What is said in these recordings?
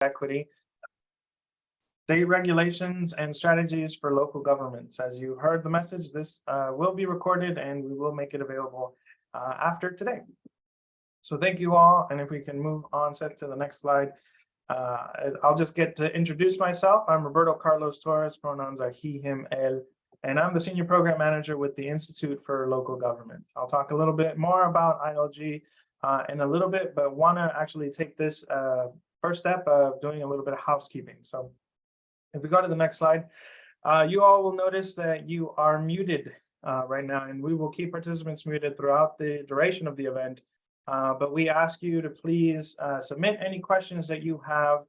equity, state regulations and strategies for local governments. As you heard the message, this will be recorded and we will make it available after today. So thank you all. And if we can move on set to the next slide. I'll just get to introduce myself. I'm Roberto Carlos Torres, pronouns are he, him, él, and I'm the Senior Program Manager with the Institute for Local Government. I'll talk a little bit more about ILG in a little bit, but want to actually take this first step of doing a little bit of housekeeping. So if we go to the next slide, you all will notice that you are muted right now, and we will keep participants muted throughout the duration of the event. But we ask you to please submit any questions that you have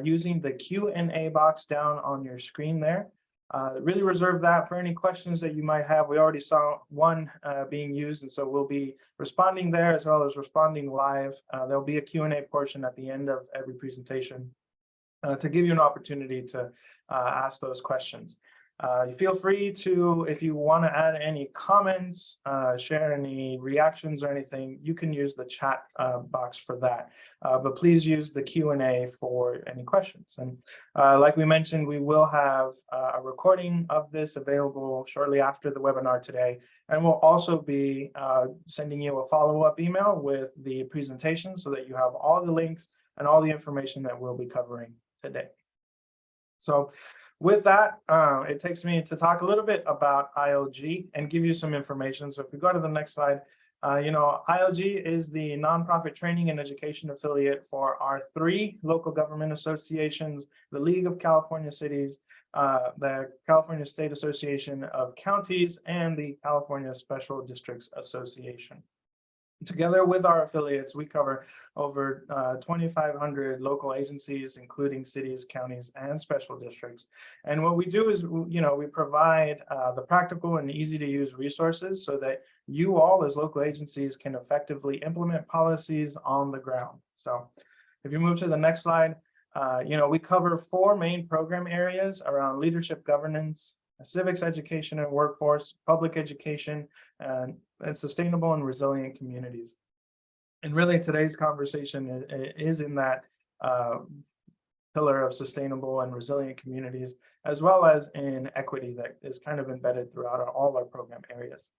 using the Q&A box down on your screen there. Really reserve that for any questions that you might have. We already saw one being used, and so we'll be responding there as well as responding live. There'll be a Q&A portion at the end of every presentation to give you an opportunity to ask those questions. You feel free to, if you want to add any comments, share any reactions or anything, you can use the chat box for that. But please use the Q&A for any questions. And like we mentioned, we will have a recording of this available shortly after the webinar today. And we'll also be sending you a follow-up email with the presentation so that you have all the links and all the information that we'll be covering today. So with that, it takes me to talk a little bit about ILG and give you some information. So if we go to the next slide, ILG is the nonprofit training and education affiliate for our 3 local government associations, the League of California Cities, the California State Association of Counties, and the California Special Districts Association. Together with our affiliates, we cover over 2,500 local agencies, including cities, counties, and special districts. And what we do is, we provide the practical and easy to use resources so that you all as local agencies can effectively implement policies on the ground. So if you move to the next slide, we cover 4 main program areas around leadership governance, civics education and workforce, public education, and sustainable and resilient communities. And really today's conversation is in that pillar of sustainable and resilient communities, as well as in equity that is kind of embedded throughout all our program areas.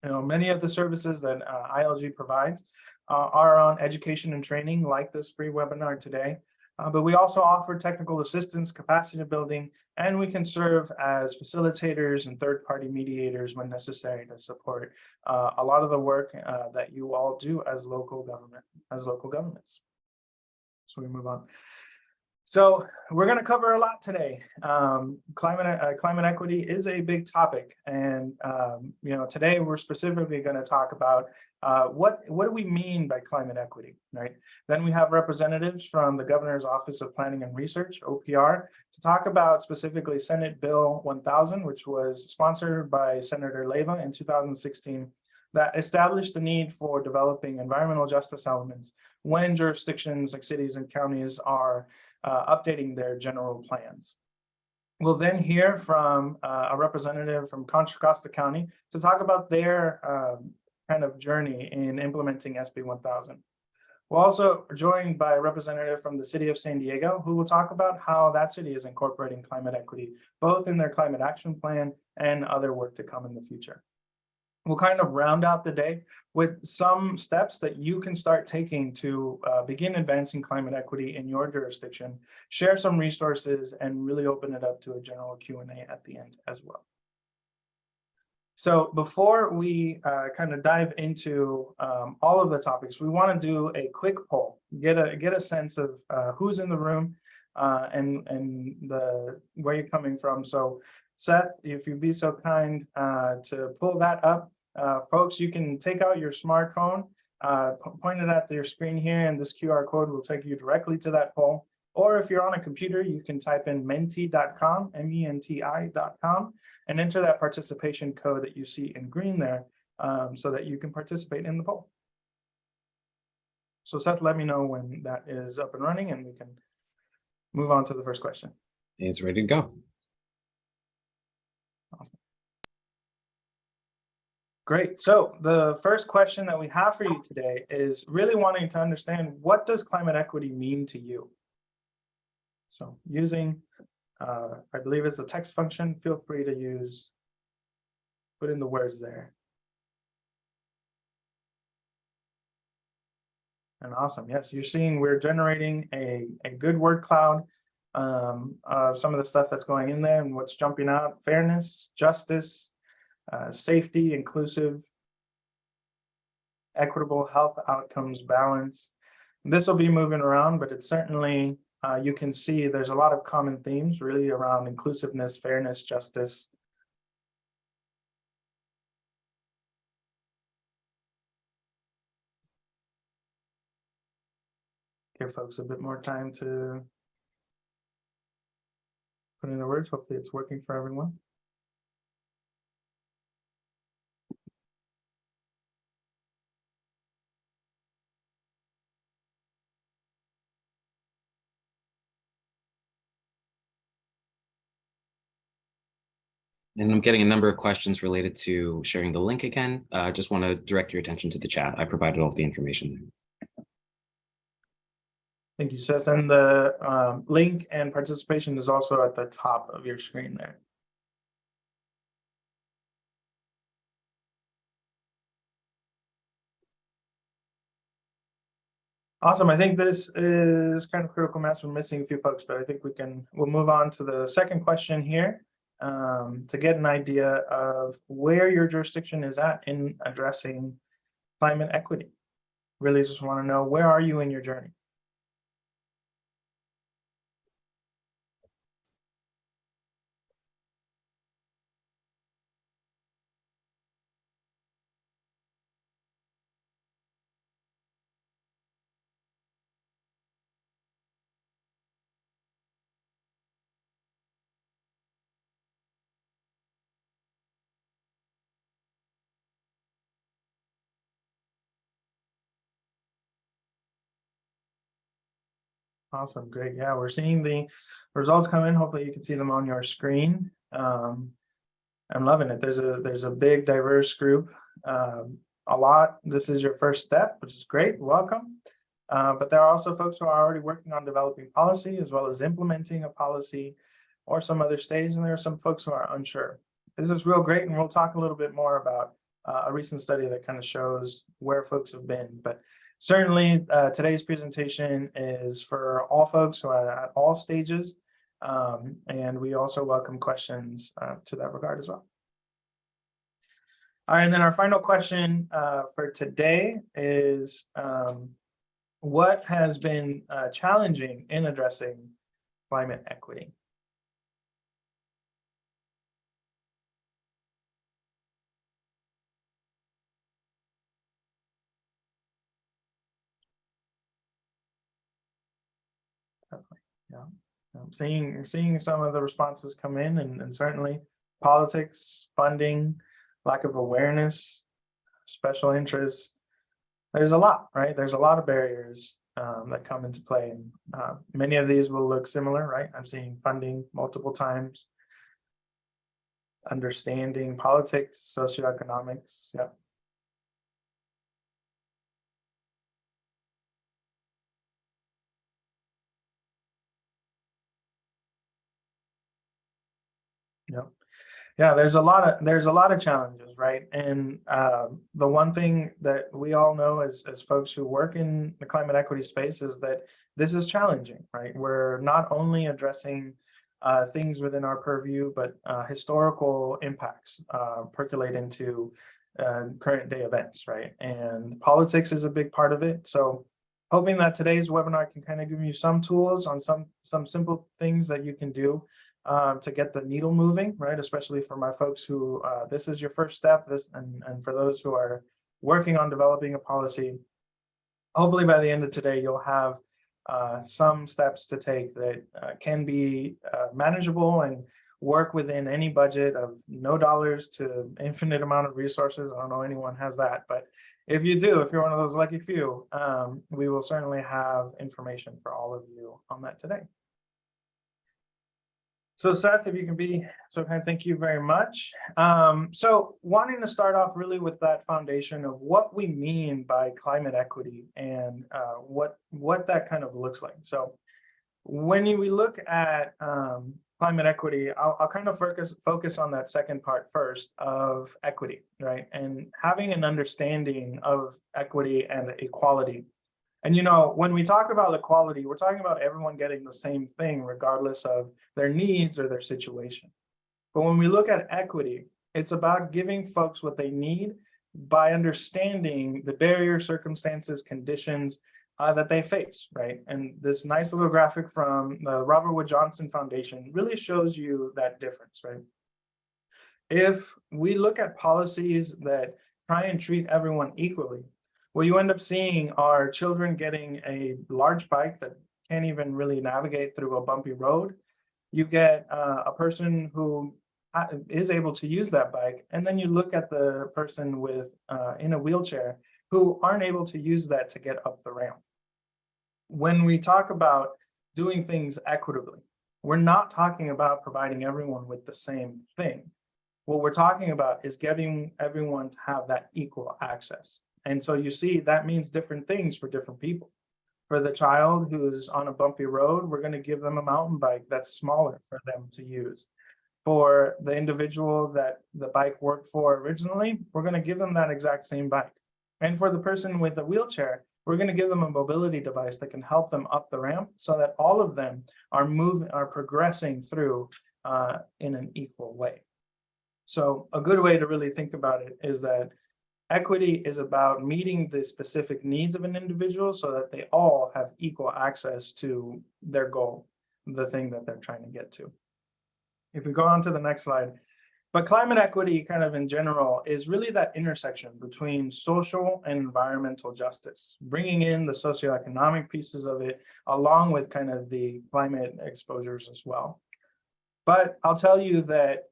Many of the services that ILG provides are on education and training, like this free webinar today. But we also offer technical assistance, capacity building, and we can serve as facilitators and third-party mediators when necessary to support a lot of the work that you all do as local governments. So we move on. So we're going to cover a lot today. Climate equity is a big topic, and today we're specifically going to talk about what do we mean by climate equity, right? Then we have representatives from the Governor's Office of Planning and Research, OPR, to talk about specifically Senate Bill 1000, which was sponsored by Senator Leyva in 2016, that established the need for developing environmental justice elements when jurisdictions like cities and counties are updating their general plans. We'll then hear from a representative from Contra Costa County to talk about their kind of journey in implementing SB 1000. We're also joined by a representative from the city of San Diego, who will talk about how that city is incorporating climate equity, both in their climate action plan and other work to come in the future. We'll kind of round out the day with some steps that you can start taking to begin advancing climate equity in your jurisdiction, share some resources, and really open it up to a general Q&A at the end as well. So before we kind of dive into all of the topics, we want to do a quick poll, get a sense of who's in the room and where you're coming from. So Seth, if you'd be so kind to pull that up. Folks, you can take out your smartphone, point it at your screen here, and this QR code will take you directly to that poll. Or if you're on a computer, you can type in menti.com, MENTI.com, and enter that participation code that you see in green there so that you can participate in the poll. So Seth, let me know when that is up and running and we can move on to the first question. It's ready to go. Awesome. Great. So the first question that we have for you today is really wanting to understand, what does climate equity mean to you? So using, I believe it's a text function, feel free to put in the words there. And awesome, yes, you're seeing we're generating a good word cloud of some of the stuff that's going in there and what's jumping out: fairness, justice, safety, inclusive, equitable, health outcomes, balance. This will be moving around, but it's certainly, you can see there's a lot of common themes really around inclusiveness, fairness, justice. Give folks a bit more time to put in the words. Hopefully it's working for everyone. And I'm getting a number of questions related to sharing the link again. I just want to direct your attention to the chat. I provided all of the information there. Thank you, Seth. And the link and participation is also at the top of your screen there. Awesome. I think this is kind of critical mass. We're missing a few folks, but I think we'll move on to the second question here to get an idea of where your jurisdiction is at in addressing climate equity. Really just want to know, where are you in your journey? Awesome, great. Yeah, we're seeing the results come in. Hopefully you can see them on your screen. I'm loving it. There's a big diverse group. This is your first step, which is great. Welcome. But there are also folks who are already working on developing policy as well as implementing a policy or some other stage, and there are some folks who are unsure. This is real great, and we'll talk a little bit more about a recent study that kind of shows where folks have been. But certainly today's presentation is for all folks who are at all stages, and we also welcome questions to that regard as well. All right, and then our final question for today is, what has been challenging in addressing climate equity? Yeah, I'm seeing some of the responses come in, and certainly politics, funding, lack of awareness, special interests. There's a lot, right? There's a lot of barriers that come into play, and many of these will look similar, right? I'm seeing funding multiple times, understanding politics, socioeconomics. Yeah. Yep. Yeah, there's a lot of challenges, right? And the one thing that we all know as folks who work in the climate equity space is that this is challenging, right? We're not only addressing things within our purview, but historical impacts percolate into current day events, right? And politics is a big part of it. So hoping that today's webinar can kind of give you some tools on some simple things that you can do to get the needle moving, right? Especially for my folks who this is your first step, and for those who are working on developing a policy. Hopefully by the end of today, you'll have some steps to take that can be manageable and work within any budget of no dollars to infinite amount of resources. I don't know anyone has that, but if you do, if you're one of those lucky few, we will certainly have information for all of you on that today. So Seth, if you can be so kind, thank you very much. So wanting to start off really with that foundation of what we mean by climate equity and what that kind of looks like. So When we look at climate equity, I'll kind of focus on that second part first of equity, right? And having an understanding of equity and equality. And when we talk about equality, we're talking about everyone getting the same thing, regardless of their needs or their situation. But when we look at equity, it's about giving folks what they need by understanding the barriers, circumstances, conditions that they face, right? And this nice little graphic from the Robert Wood Johnson Foundation really shows you that difference, right? If we look at policies that try and treat everyone equally, what you end up seeing are children getting a large bike that can't even really navigate through a bumpy road. You get a person who is able to use that bike, and then you look at the person with in a wheelchair who aren't able to use that to get up the ramp. When we talk about doing things equitably, we're not talking about providing everyone with the same thing. What we're talking about is getting everyone to have that equal access. And so you see, that means different things for different people. For the child who's on a bumpy road, we're going to give them a mountain bike that's smaller for them to use. For the individual that the bike worked for originally, we're going to give them that exact same bike. And for the person with a wheelchair, we're going to give them a mobility device that can help them up the ramp so that all of them are progressing through in an equal way. So a good way to really think about it is that equity is about meeting the specific needs of an individual so that they all have equal access to their goal, the thing that they're trying to get to. If we go on to the next slide, but climate equity kind of in general is really that intersection between social and environmental justice, bringing in the socioeconomic pieces of it along with kind of the climate exposures as well. But I'll tell you that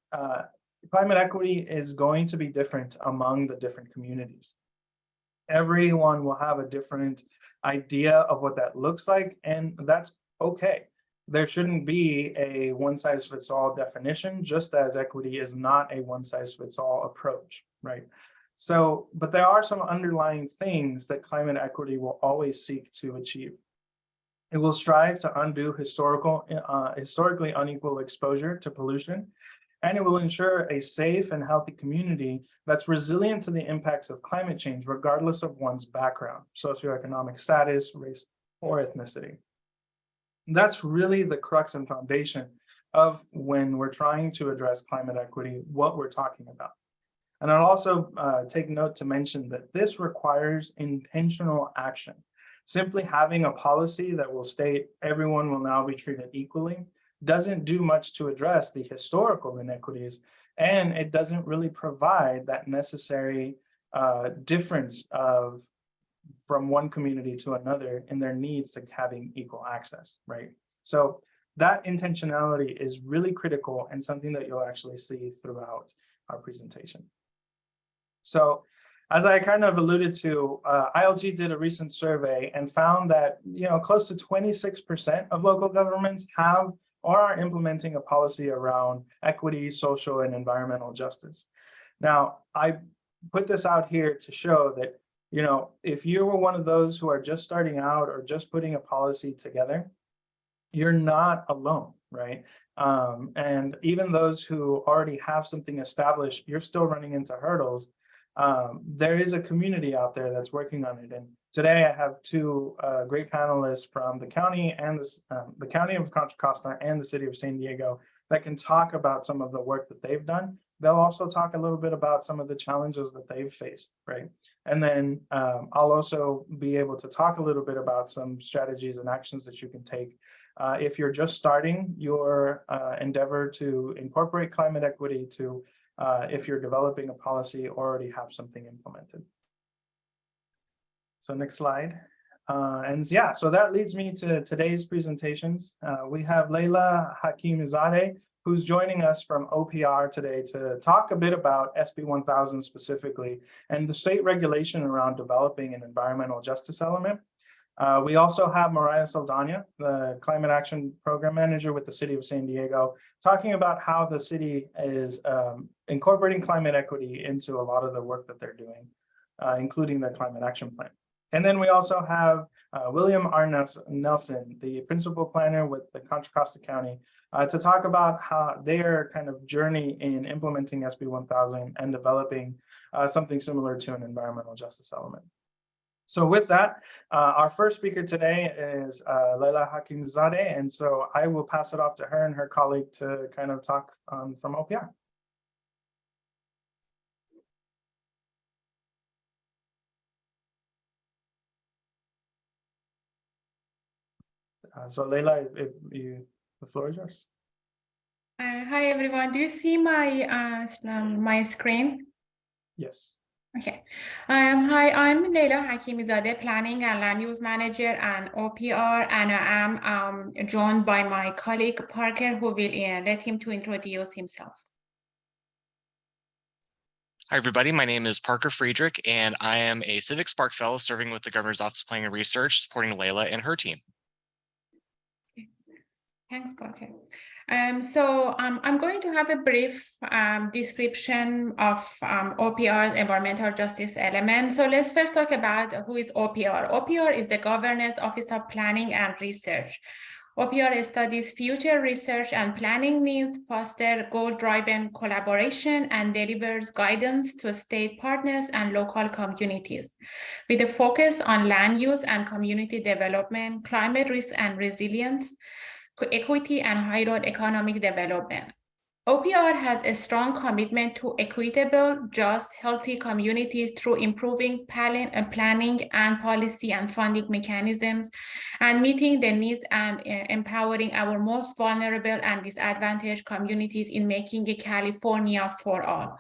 climate equity is going to be different among the different communities. Everyone will have a different idea of what that looks like, and that's okay. There shouldn't be a one-size-fits-all definition, just as equity is not a one-size-fits-all approach, right? So, but there are some underlying things that climate equity will always seek to achieve. It will strive to undo historically unequal exposure to pollution, and it will ensure a safe and healthy community that's resilient to the impacts of climate change, regardless of one's background, socioeconomic status, race, or ethnicity. That's really the crux and foundation of when we're trying to address climate equity, what we're talking about. And I'll also take note to mention that this requires intentional action. Simply having a policy that will state everyone will now be treated equally doesn't do much to address the historical inequities, and it doesn't really provide that necessary difference from one community to another in their needs to having equal access, right? So that intentionality is really critical and something that you'll actually see throughout our presentation. So as I kind of alluded to, ILG did a recent survey and found that close to 26% of local governments have or are implementing a policy around equity, social, and environmental justice. Now, I put this out here to show that if you were one of those who are just starting out or just putting a policy together, you're not alone, right? And even those who already have something established, you're still running into hurdles. There is a community out there that's working on it. And today I have two great panelists from the county and the county of Contra Costa and the city of San Diego that can talk about some of the work that they've done. They'll also talk a little bit about some of the challenges that they've faced, right? And then I'll also be able to talk a little bit about some strategies and actions that you can take if you're just starting your endeavor to incorporate climate equity to if you're developing a policy or already have something implemented. So next slide. And yeah, so that leads me to today's presentations. We have Leila Hakimzadeh, who's joining us from OPR today to talk a bit about SB 1000 specifically and the state regulation around developing an environmental justice element. We also have Mariah Saldana, the Climate Action Program Manager with the City of San Diego, talking about how the city is incorporating climate equity into a lot of the work that they're doing, including their Climate Action Plan. And then we also have William R. Nelson, the principal planner with the Contra Costa County, to talk about how their kind of journey in implementing SB 1000 and developing something similar to an environmental justice element. So with that, our first speaker today is Leila Hakimzadeh, and so I will pass it off to her and her colleague to kind of talk from OPR. So Leila, the floor is yours. Hi everyone. Do you see my my screen? Yes. Okay. Hi, I'm Leila Hakimzadeh, Planning and Land Use Manager and OPR, and I am joined by my colleague Parker, who will let him to introduce himself. Hi, everybody. My name is Parker Friedrich, and I am a Civic Spark Fellow serving with the Governor's Office of Planning and Research, supporting Leila and her team. Thanks, Parker. I'm going to have a brief description of OPR's environmental justice element. So let's first talk about who is OPR. OPR is the Governor's Office of Planning and Research. OPR studies future research and planning needs, fosters goal-driven collaboration, and delivers guidance to state partners and local communities, with a focus on land use and community development, climate risk and resilience, equity, and high road economic development. OPR has a strong commitment to equitable, just, healthy communities through improving planning and policy and funding mechanisms, and meeting the needs and empowering our most vulnerable and disadvantaged communities in making a California for all.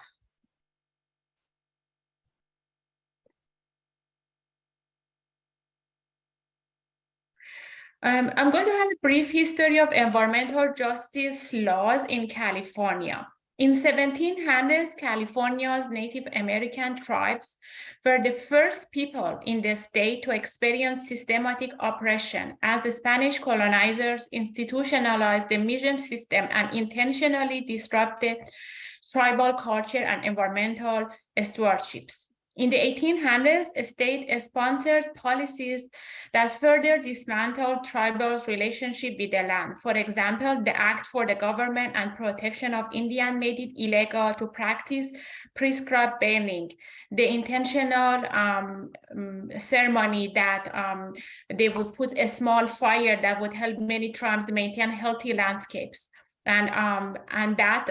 I'm going to have a brief history of environmental justice laws in California. In 1700s, California's Native American tribes were the first people in the state to experience systematic oppression as the Spanish colonizers institutionalized the mission system and intentionally disrupted tribal culture and environmental stewardships. In the 1800s, state-sponsored policies that further dismantled tribal relationship with the land. For example, the Act for the Government and Protection of Indians made it illegal to practice prescribed burning. The intentional ceremony that they would put a small fire that would help many tribes maintain healthy landscapes. And that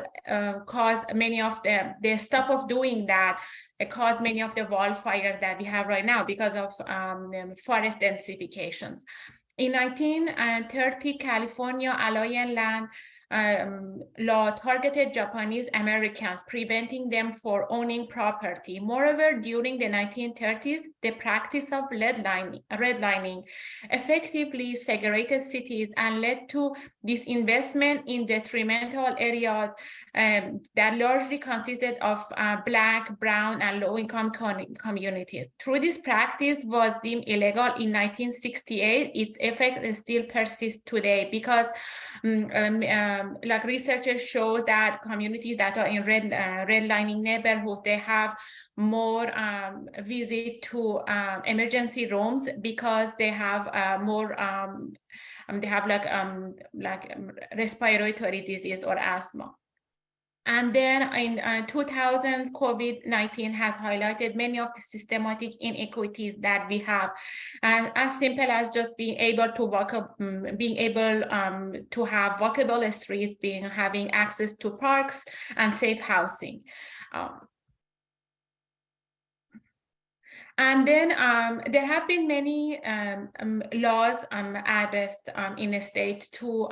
caused many of the stop of doing that. It caused many of the wildfires that we have right now because of forest densifications. In 1930, California Alliance land law targeted Japanese Americans, preventing them from owning property. Moreover, during the 1930s, the practice of redlining effectively segregated cities and led to disinvestment in detrimental areas that largely consisted of Black, Brown, and low-income communities. Through this practice was deemed illegal in 1968, its effect still persists today because like researchers show that communities that are in redlining neighborhoods, they have more visit to emergency rooms because they have more they have like respiratory disease or asthma. And then in 2000s, COVID-19 has highlighted many of the systematic inequities that we have, and as simple as just being able to walk up, being able to have walkable streets, having access to parks and safe housing. And then there have been many laws addressed in the state to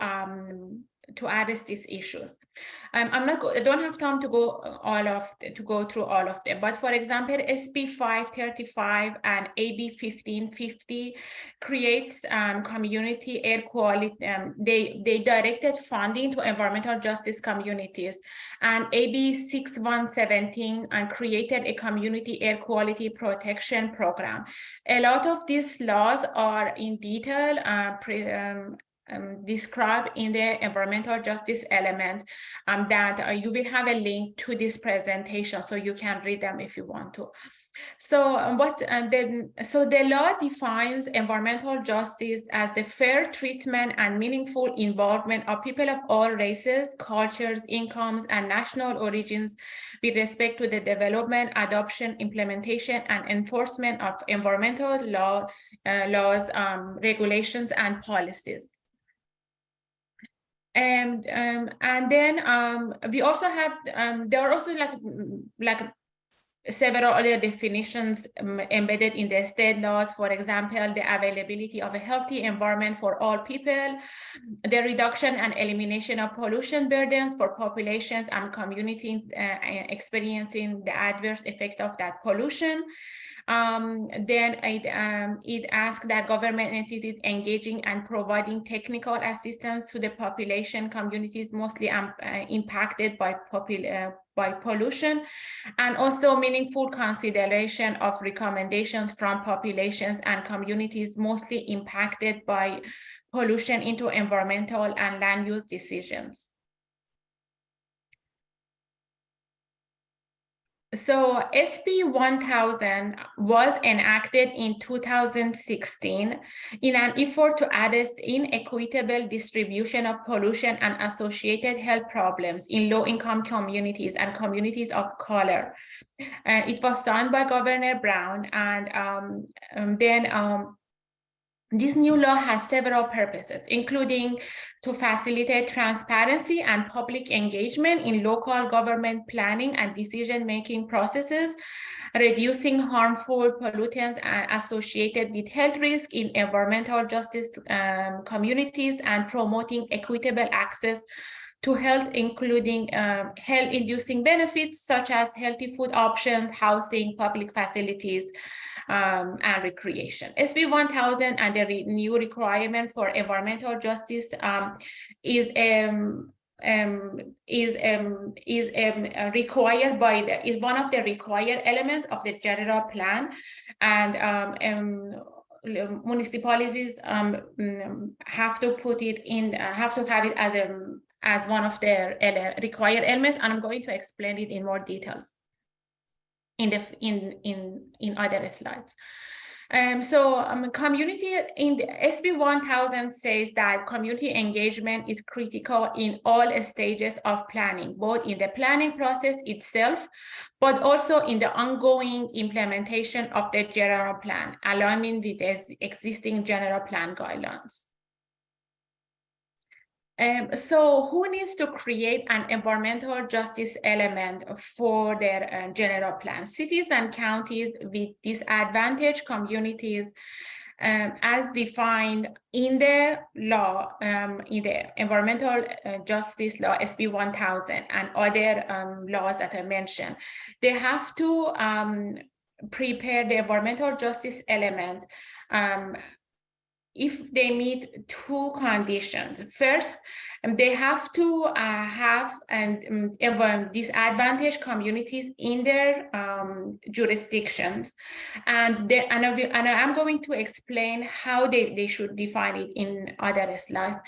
address these issues. I don't have time to go through all of them, but for example, SB 535 and AB 1550 creates community air quality. They directed funding to environmental justice communities, and AB 6117 created a community air quality protection program. A lot of these laws are in detail described in the environmental justice element that you will have a link to this presentation, so you can read them if you want to. So the law defines environmental justice as the fair treatment and meaningful involvement of people of all races, cultures, incomes, and national origins with respect to the development, adoption, implementation, and enforcement of environmental laws, regulations, and policies. And then we also have there are also like several other definitions embedded in the state laws. For example, the availability of a healthy environment for all people, the reduction and elimination of pollution burdens for populations and communities experiencing the adverse effect of that pollution. Then it asks that government entities engaging and providing technical assistance to the population communities mostly impacted by pollution, and also meaningful consideration of recommendations from populations and communities mostly impacted by pollution into environmental and land use decisions. So SB 1000 was enacted in 2016 in an effort to address inequitable distribution of pollution and associated health problems in low-income communities and communities of color. It was signed by Governor Brown, and this new law has several purposes, including to facilitate transparency and public engagement in local government planning and decision-making processes, reducing harmful pollutants associated with health risk in environmental justice communities, and promoting equitable access to health, including health-inducing benefits such as healthy food options, housing, public facilities, and recreation. SB 1000 and the new requirement for environmental justice is required by is one of the required elements of the general plan, and municipalities have to put it in, have to have it as one of their required elements, and I'm going to explain it in more details in other slides. Community in the SB 1000 says that community engagement is critical in all stages of planning, both in the planning process itself, but also in the ongoing implementation of the general plan, aligning with the existing general plan guidelines. So who needs to create an environmental justice element for their general plan? Cities and counties with disadvantaged communities as defined in the law, in the environmental justice law, SB 1000, and other laws that I mentioned. They have to prepare the environmental justice element if they meet two conditions. First, they have to have disadvantaged communities in their jurisdictions, and I'm going to explain how they should define it in other slides.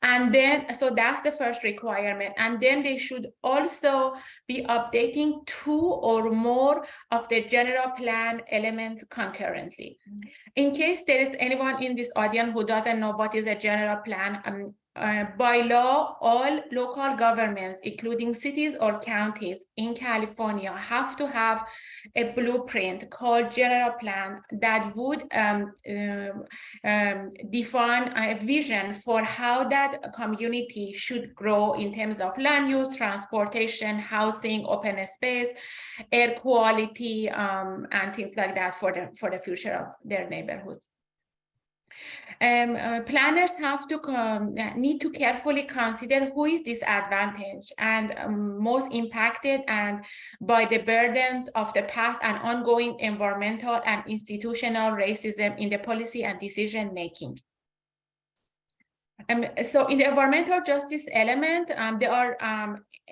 And then, so that's the first requirement. And then they should also be updating two or more of the general plan elements concurrently. In case there is anyone in this audience who doesn't know what is a general plan, by law, all local governments, including cities or counties in California, have to have a blueprint called general plan that would define a vision for how that community should grow in terms of land use, transportation, housing, open space, air quality, and things like that for the future of their neighborhoods. Planners have to need to carefully consider who is disadvantaged and most impacted and by the burdens of the past and ongoing environmental and institutional racism in the policy and decision making. So in the environmental justice element, there are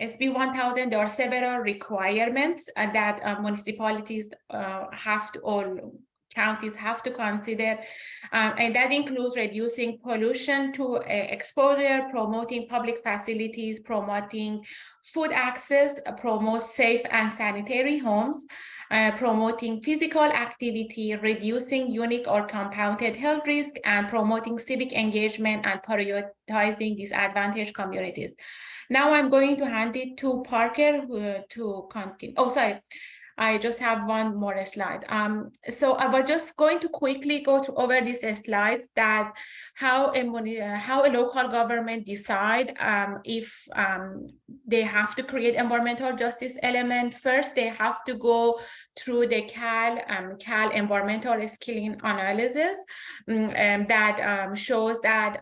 SB 1000, there are several requirements that municipalities have to all counties have to consider, and that includes reducing pollution to exposure, promoting public facilities, promoting food access, promote safe and sanitary homes, promoting physical activity, reducing unique or compounded health risk, and promoting civic engagement and prioritizing disadvantaged communities. Now I'm going to hand it to Parker to continue. Oh, sorry. I just have one more slide. So I was just going to quickly go over these slides that how a local government decide if they have to create environmental justice element. First, they have to go through the CAL environmental skilling analysis that shows that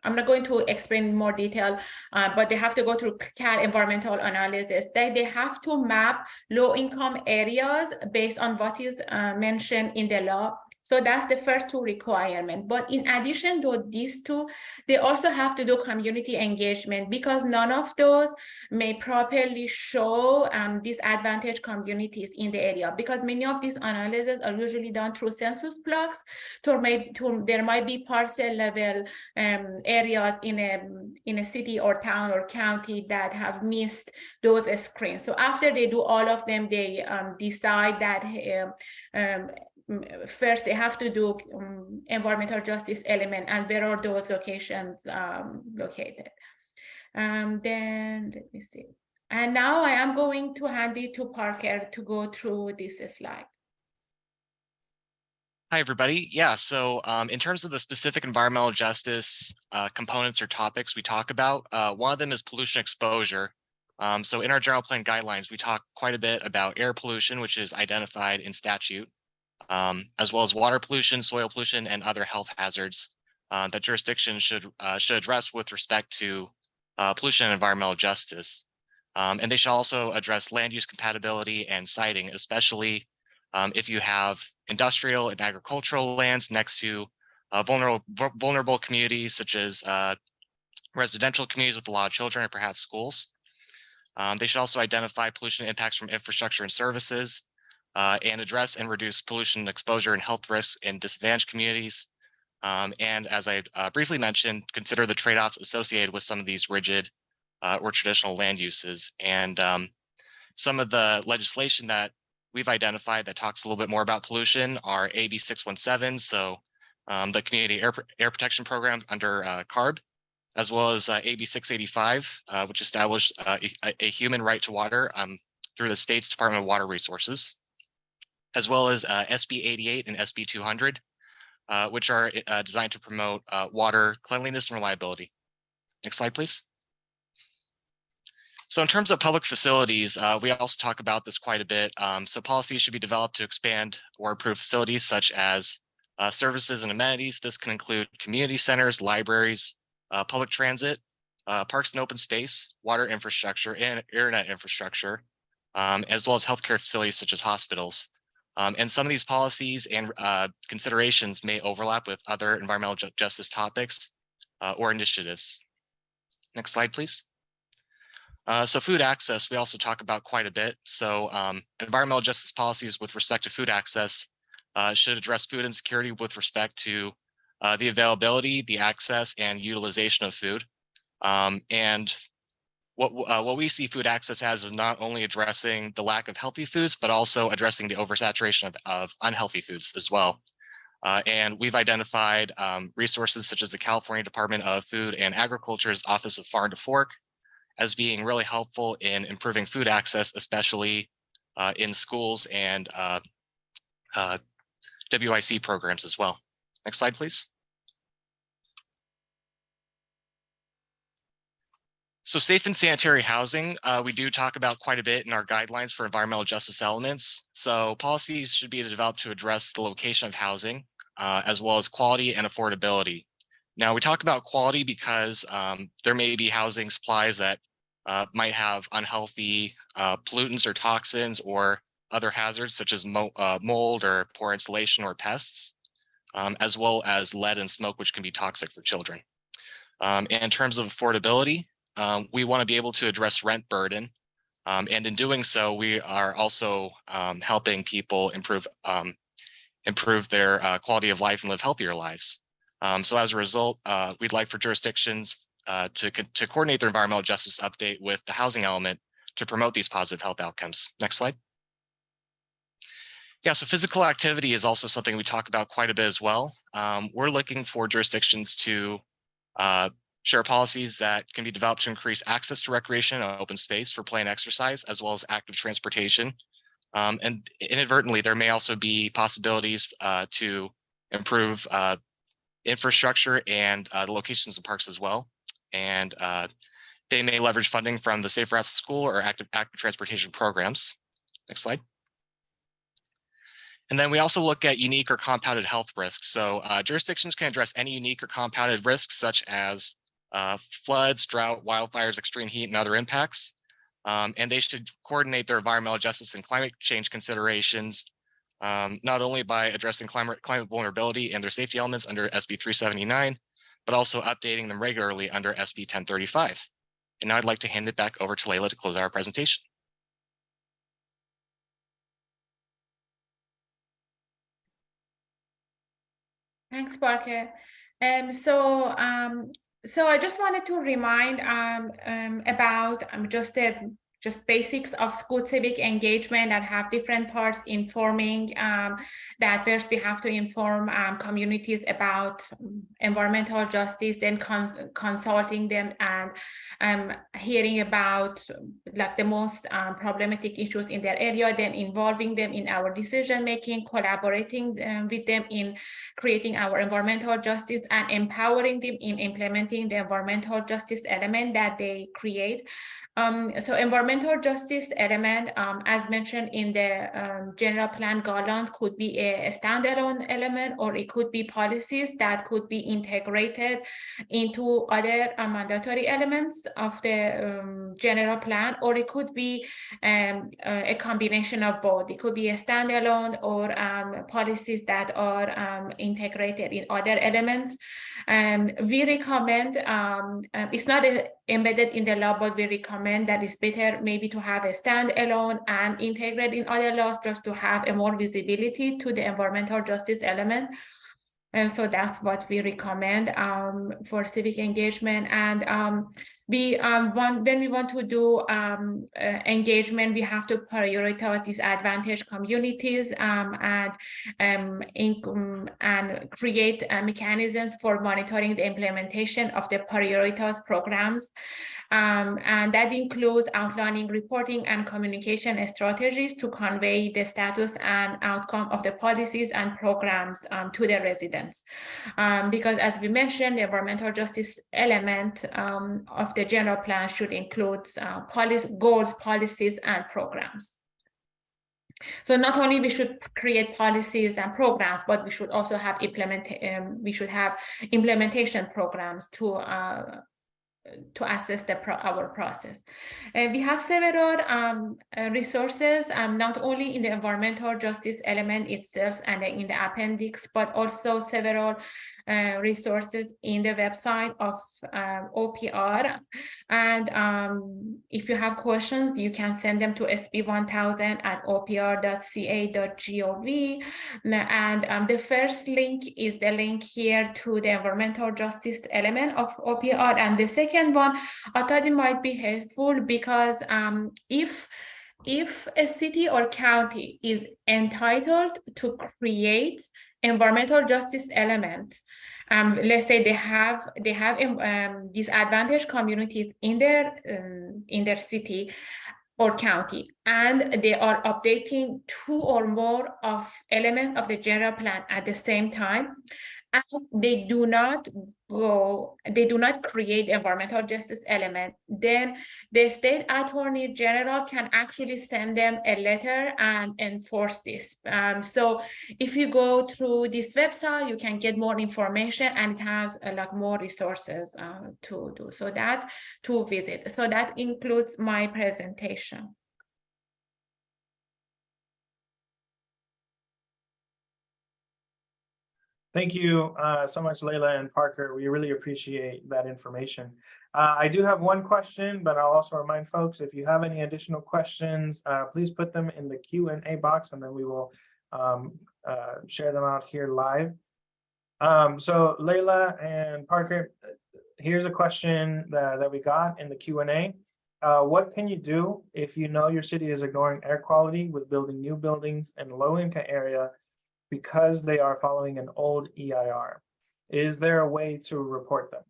I'm not going to explain in more detail, but they have to go through CAL environmental analysis. They have to map low-income areas based on what is mentioned in the law. So that's the first two requirements. But in addition to these two, they also have to do community engagement, because none of those may properly show disadvantaged communities in the area, because many of these analyses are usually done through census blocks. There might be parcel level areas in a city or town or county that have missed those screens. So after they do all of them, they decide that first they have to do environmental justice element, and where are those locations located. Then let me see. And now I am going to hand it to Parker to go through this slide. Hi, everybody. Yeah, so in terms of the specific environmental justice components or topics we talk about, one of them is pollution exposure. So in our general plan guidelines, we talk quite a bit about air pollution, which is identified in statute, as well as water pollution, soil pollution, and other health hazards that jurisdictions should address with respect to pollution and environmental justice. And they should also address land use compatibility and siting, especially if you have industrial and agricultural lands next to vulnerable communities, such as residential communities with a lot of children or perhaps schools. They should also identify pollution impacts from infrastructure and services, and address and reduce pollution exposure and health risks in disadvantaged communities. And as I briefly mentioned, consider the trade-offs associated with some of these rigid or traditional land uses. And some of the legislation that we've identified that talks a little bit more about pollution are AB 617, so the Community Air Protection Program under CARB, as well as AB 685, which established a human right to water through the state's Department of Water Resources, as well as SB 88 and SB 200, which are designed to promote water cleanliness and reliability. Next slide, please. So in terms of public facilities, we also talk about this quite a bit. So policies should be developed to expand or improve facilities such as services and amenities. This can include community centers, libraries, public transit, parks and open space, water infrastructure, and internet infrastructure, as well as healthcare facilities such as hospitals. And some of these policies and considerations may overlap with other environmental justice topics or initiatives. Next slide, please. So food access, we also talk about quite a bit. So environmental justice policies with respect to food access should address food insecurity with respect to the availability, the access, and utilization of food. And what we see food access as is not only addressing the lack of healthy foods, but also addressing the oversaturation of unhealthy foods as well. And we've identified resources such as the California Department of Food and Agriculture's Office of Farm to Fork as being really helpful in improving food access, especially in schools and WIC programs as well. Next slide, please. So safe and sanitary housing, we do talk about quite a bit in our guidelines for environmental justice elements. So policies should be developed to address the location of housing, as well as quality and affordability. Now, we talk about quality because there may be housing supplies that might have unhealthy pollutants or toxins or other hazards such as mold or poor insulation or pests, as well as lead and smoke, which can be toxic for children. And in terms of affordability, we want to be able to address rent burden. And in doing so, we are also helping people improve improve their quality of life and live healthier lives. So as a result, we'd like for jurisdictions to coordinate their environmental justice update with the housing element to promote these positive health outcomes. Next slide. Yeah, so physical activity is also something we talk about quite a bit as well. We're looking for jurisdictions to share policies that can be developed to increase access to recreation and open space for play and exercise, as well as active transportation. And inadvertently, there may also be possibilities to improve infrastructure and the locations of parks as well. And they may leverage funding from the Safe Routes to School or active transportation programs. Next slide. And then we also look at unique or compounded health risks. So jurisdictions can address any unique or compounded risks, such as floods, drought, wildfires, extreme heat, and other impacts. And they should coordinate their environmental justice and climate change considerations, not only by addressing climate vulnerability and their safety elements under SB 379, but also updating them regularly under SB 1035. And now I'd like to hand it back over to Layla to close our presentation. Thanks, Parker. So I just wanted to remind about just basics of school civic engagement that have different parts informing that first we have to inform communities about environmental justice, then consulting them and hearing about like the most problematic issues in their area, then involving them in our decision making, collaborating with them in creating our environmental justice, and empowering them in implementing the environmental justice element that they create. So environmental justice element, as mentioned in the general plan guidelines, could be a standalone element, or it could be policies that could be integrated into other mandatory elements of the general plan, or it could be a combination of both. It could be a standalone or policies that are integrated in other elements. We recommend, it's not embedded in the law, but we recommend that it's better maybe to have a standalone and integrate in other laws, just to have a more visibility to the environmental justice element. And so that's what we recommend for civic engagement. And when we want to do engagement, we have to prioritize disadvantaged communities and create mechanisms for monitoring the implementation of the prioritized programs. And that includes outlining reporting and communication strategies to convey the status and outcome of the policies and programs to the residents. Because as we mentioned, the environmental justice element of the general plan should include goals, policies, and programs. So not only we should create policies and programs, but we should also have implementation programs to assess our process. We have several resources, not only in the environmental justice element itself and in the appendix, but also several resources in the website of OPR. And if you have questions, you can send them to sb1000@opr.ca.gov. And the first link is the link here to the environmental justice element of OPR. And the second one, I thought it might be helpful because if a city or county is entitled to create environmental justice element, let's say they have disadvantaged communities in their city or county, and they are updating 2 or more of elements of the general plan at the same time, and they do not create environmental justice element, then the state attorney general can actually send them a letter and enforce this. So if you go through this website, you can get more information, and it has more resources to do so that to visit. So that includes my presentation. Thank you so much, Layla and Parker. We really appreciate that information. I do have one question, but I'll also remind folks, if you have any additional questions, please put them in the Q&A box, and then we will share them out here live. So Layla and Parker, here's a question that we got in the Q&A. What can you do if you know your city is ignoring air quality with building new buildings in a low-income area because they are following an old EIR? Is there a way to report them?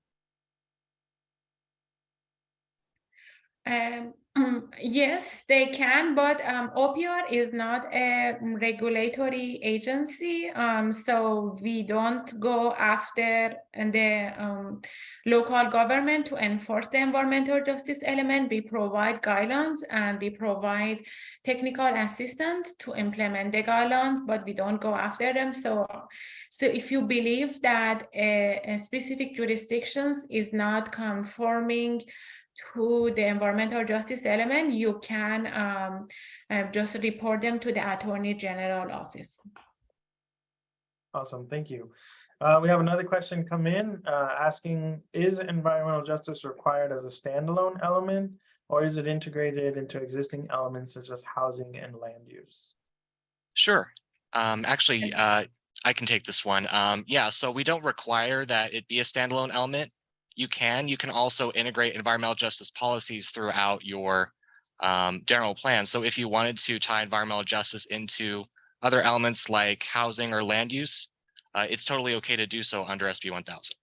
Yes, they can, but OPR is not a regulatory agency, so we don't go after the local government to enforce the environmental justice element. We provide guidelines and we provide technical assistance to implement the guidelines, but we don't go after them. So if you believe that a specific jurisdictions is not conforming to the environmental justice element, you can just report them to the Attorney General office. Awesome, thank you. We have another question come in asking, is environmental justice required as a standalone element, or is it integrated into existing elements such as housing and land use? Sure. Actually, I can take this one. Yeah, so we don't require that it be a standalone element. You can also integrate environmental justice policies throughout your general plan. So if you wanted to tie environmental justice into other elements like housing or land use, it's totally okay to do so under SB 1000.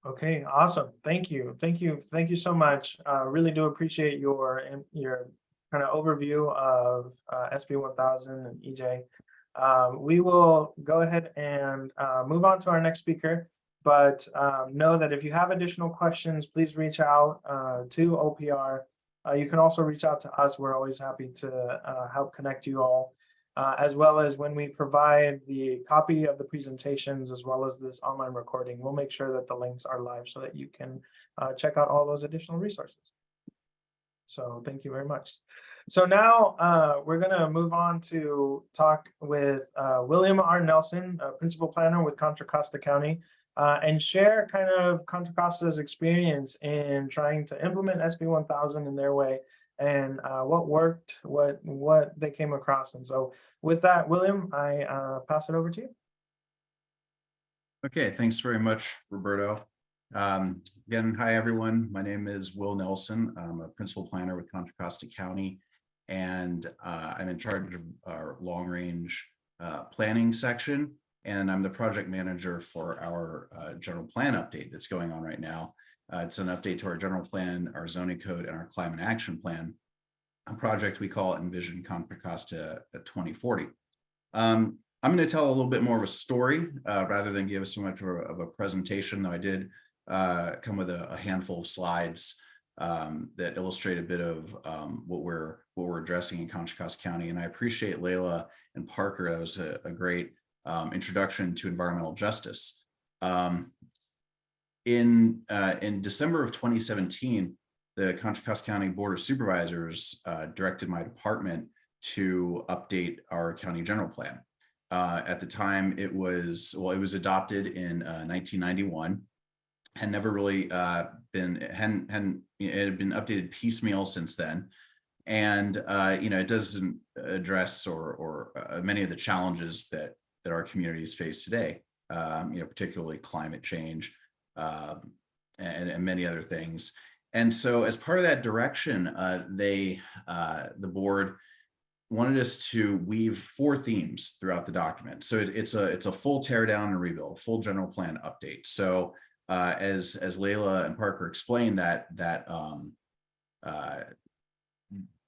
Okay, awesome. Thank you. Thank you so much. Really do appreciate your kind of overview of SB 1000 and EJ. We will go ahead and move on to our next speaker, but know that if you have additional questions, please reach out to OPR. You can also reach out to us. We're always happy to help connect you all, as well as when we provide the copy of the presentations, as well as this online recording, we'll make sure that the links are live so that you can check out all those additional resources. So thank you very much. So now we're going to move on to talk with William R. Nelson, Principal Planner with Contra Costa County, and share kind of Contra Costa's experience in trying to implement SB 1000 in their way, and what worked, what they came across. And so with that, William, I pass it over to you. Okay, thanks very much, Roberto. Again, hi, everyone. My name is Will Nelson. I'm a Principal Planner with Contra Costa County, and I'm in charge of our long-range planning section, and I'm the project manager for our general plan update that's going on right now. It's an update to our general plan, our zoning code, and our climate action plan, a project we call Envision Contra Costa 2040. I'm going to tell a little bit more of a story rather than give so much of a presentation, though I did come with a handful of slides that illustrate a bit of what we're addressing in Contra Costa County. And I appreciate Layla and Parker. That was a great introduction to environmental justice. In December of 2017, the Contra Costa County Board of Supervisors directed my department to update our county general plan. At the time, it was adopted in 1991. Had never really it had been updated piecemeal since then, and it doesn't address or many of the challenges that our communities face today. Particularly climate change and many other things. And so, as part of that direction, the board wanted us to weave 4 themes throughout the document. So it's a full tear down and rebuild, full general plan update. So as Layla and Parker explained, that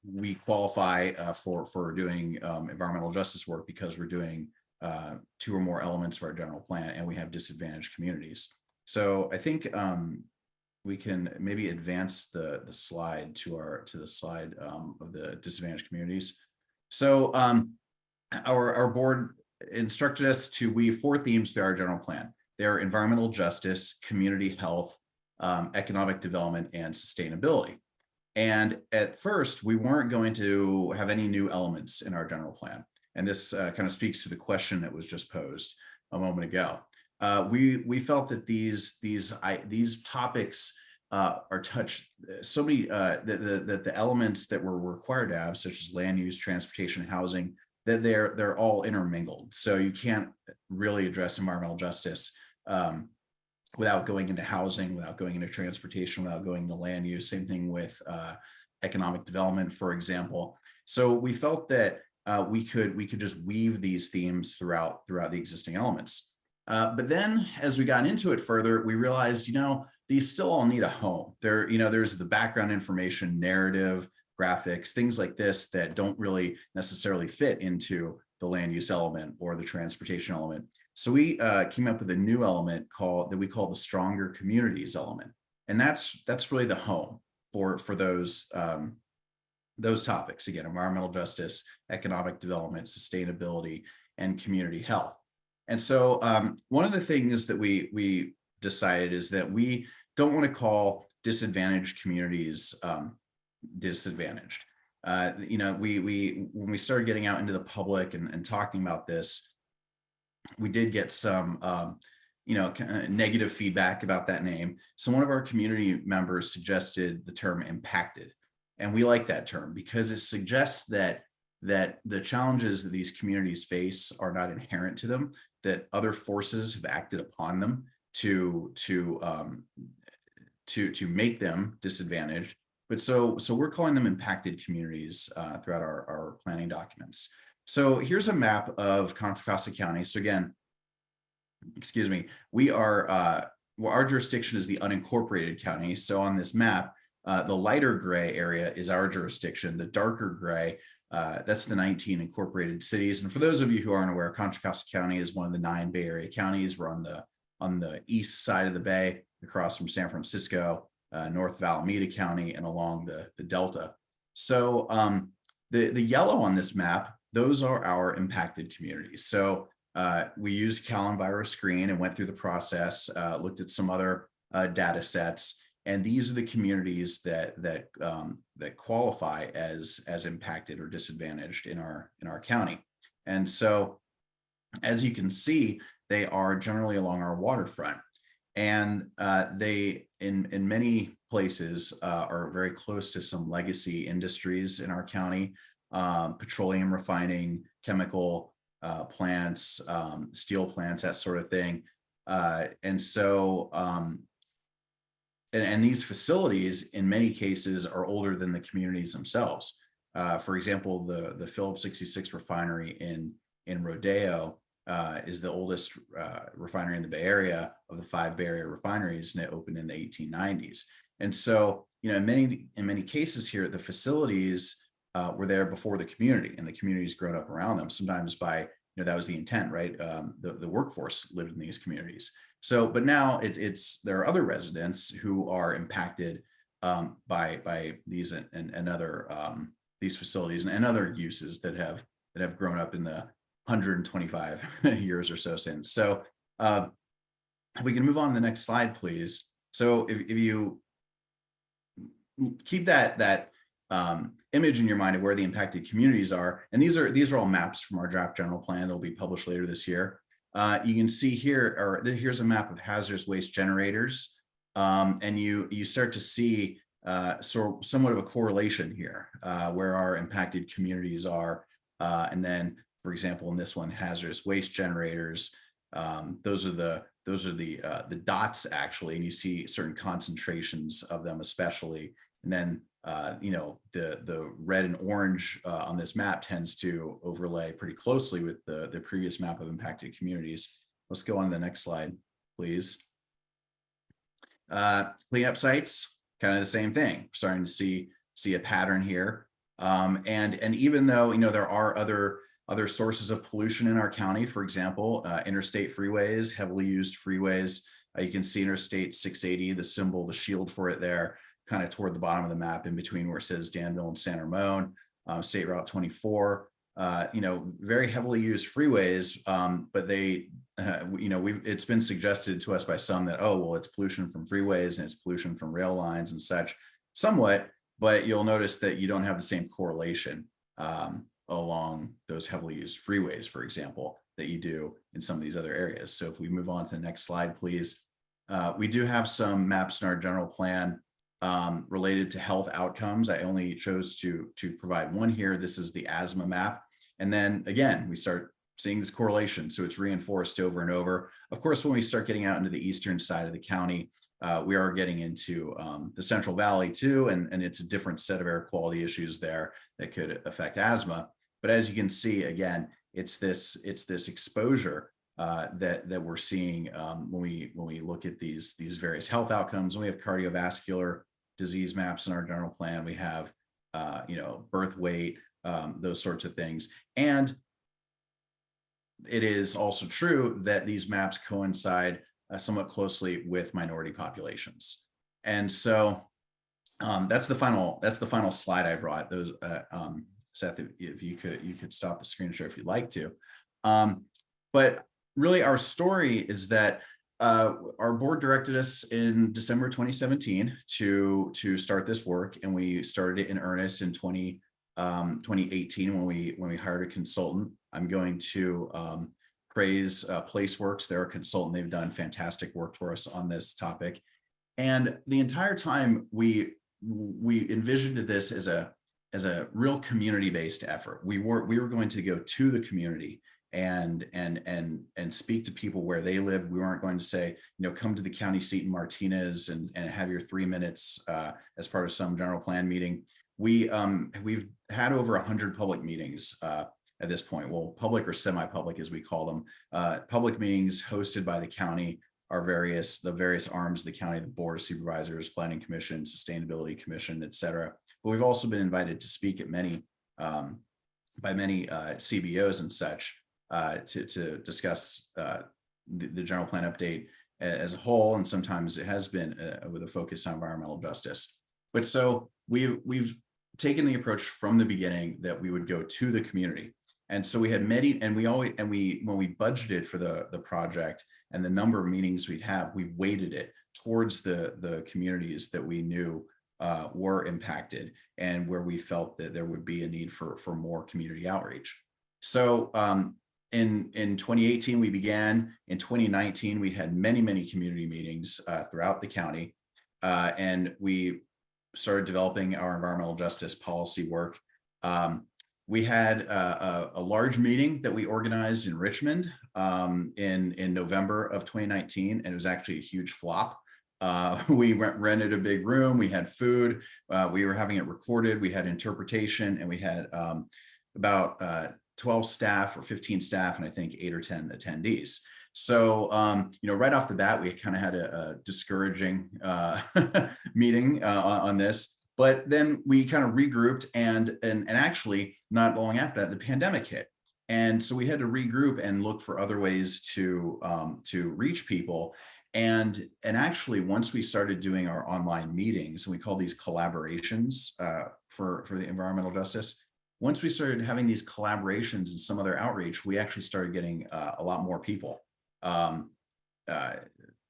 we qualify for doing environmental justice work because we're doing 2 or more elements of our general plan, and we have disadvantaged communities. So I think we can maybe advance the slide to the slide of the disadvantaged communities. So our board instructed us to weave 4 themes through our general plan. They're environmental justice, community health, economic development, and sustainability. And at first, we weren't going to have any new elements in our general plan. And this kind of speaks to the question that was just posed a moment ago. We felt that these topics are touched so many the elements that we're required to have, such as land use, transportation, housing, that they're all intermingled. So you can't really address environmental justice without going into housing, without going into transportation, without going into land use. Same thing with economic development, for example. So we felt that we could just weave these themes throughout the existing elements. But then as we got into it further, we realized, these still all need a home. There's the background information, narrative, graphics, things like this that don't really necessarily fit into the land use element or the transportation element. So we came up with a new element that we call the stronger communities element. And that's really the home for those topics. Again, environmental justice, economic development, sustainability, and community health. And so one of the things that we decided is that we don't want to call disadvantaged communities disadvantaged. When we started getting out into the public and talking about this, we did get some negative feedback about that name. So one of our community members suggested the term impacted. And we like that term because it suggests that the challenges that these communities face are not inherent to them, that other forces have acted upon them to make them disadvantaged. But so we're calling them impacted communities throughout our planning documents. So here's a map of Contra Costa County. So again, excuse me, our jurisdiction is the unincorporated county. So on this map, the lighter gray area is our jurisdiction. The darker gray, that's the 19 incorporated cities. And for those of you who aren't aware, Contra Costa County is one of the 9 Bay Area counties. We're on the east side of the bay, across from San Francisco, north of Alameda County, and along the Delta. So the yellow on this map, those are our impacted communities. So we used CalEnviro Screen and went through the process, looked at some other data sets, and these are the communities that qualify as impacted or disadvantaged in our county. And so, as you can see, they are generally along our waterfront, and they in many places are very close to some legacy industries in our county, petroleum refining, chemical plants, steel plants, that sort of thing. And so and these facilities in many cases are older than the communities themselves. For example, the Phillips 66 refinery in Rodeo is the oldest refinery in the Bay Area of the 5 Bay Area refineries, and it opened in the 1890s. And so, in many cases here, the facilities were there before the community, and the community's grown up around them. Sometimes by, that was the intent, right? The workforce lived in these communities. So, but now there are other residents who are impacted by these and other these facilities and other uses that have grown up in the 125 years or so since. So we can move on to the next slide, please. So if you keep that image in your mind of where the impacted communities are, and these are all maps from our draft general plan that will be published later this year. You can see here, here's a map of hazardous waste generators, and you start to see somewhat of a correlation here where our impacted communities are, and then, for example, in this one, hazardous waste generators, those are the dots actually, and you see certain concentrations of them especially, and then the red and orange on this map tends to overlay pretty closely with the previous map of impacted communities. Let's go on to the next slide, please. Cleanup sites, kind of the same thing. We're starting to see a pattern here. And even though there are other sources of pollution in our county, for example, interstate freeways, heavily used freeways. You can see Interstate 680, the symbol, the shield for it there, kind of toward the bottom of the map in between where it says Danville and San Ramon, State Route 24, very heavily used freeways, but they, it's been suggested to us by some that, oh, well, it's pollution from freeways and it's pollution from rail lines and such, somewhat, but you'll notice that you don't have the same correlation along those heavily used freeways, for example, that you do in some of these other areas. So if we move on to the next slide, please. We do have some maps in our general plan related to health outcomes. I only chose to provide one here. This is the asthma map. And then again, we start seeing this correlation. So it's reinforced over and over. Of course, when we start getting out into the eastern side of the county, we are getting into the Central Valley too, and it's a different set of air quality issues there that could affect asthma. But as you can see, again, it's this exposure that we're seeing when we look at these various health outcomes. We have cardiovascular disease maps in our general plan. We have birth weight, those sorts of things. And it is also true that these maps coincide somewhat closely with minority populations. And so that's the final slide I brought. Those Seth, if you could stop the screen share if you'd like to. But really our story is that our board directed us in December 2017 to start this work, and we started it in earnest in 2018 when we hired a consultant. I'm going to praise PlaceWorks. They're a consultant. They've done fantastic work for us on this topic. And the entire time we envisioned this as a real community-based effort. We were going to go to the community and speak to people where they live. We weren't going to say, come to the county seat in Martinez and have your 3 minutes as part of some general plan meeting. We've had over 100 public meetings at this point. Well, public or semi-public as we call them, public meetings hosted by the county, the various arms of the county, the board of supervisors, planning commission, sustainability commission, et cetera. But we've also been invited to speak at by many CBOs and such to discuss the general plan update as a whole, and sometimes it has been with a focus on environmental justice. But so we've taken the approach from the beginning that we would go to the community. And so we had many, and when we budgeted for the project and the number of meetings we'd have, we weighted it towards the communities that we knew were impacted and where we felt that there would be a need for more community outreach. So in 2018, we began. In 2019, we had many community meetings throughout the county, and we started developing our environmental justice policy work. We had a large meeting that we organized in Richmond in November of 2019, and it was actually a huge flop. We rented a big room, we had food, we were having it recorded, we had interpretation, and we had about 12 staff or 15 staff, and I think 8 or 10 attendees. So, right off the bat, we kind of had a discouraging meeting on this. But then we kind of regrouped, and actually not long after that, the pandemic hit. And so we had to regroup and look for other ways to reach people. And actually, once we started doing our online meetings, and we call these collaborations for the environmental justice, once we started having these collaborations and some other outreach, we actually started getting a lot more people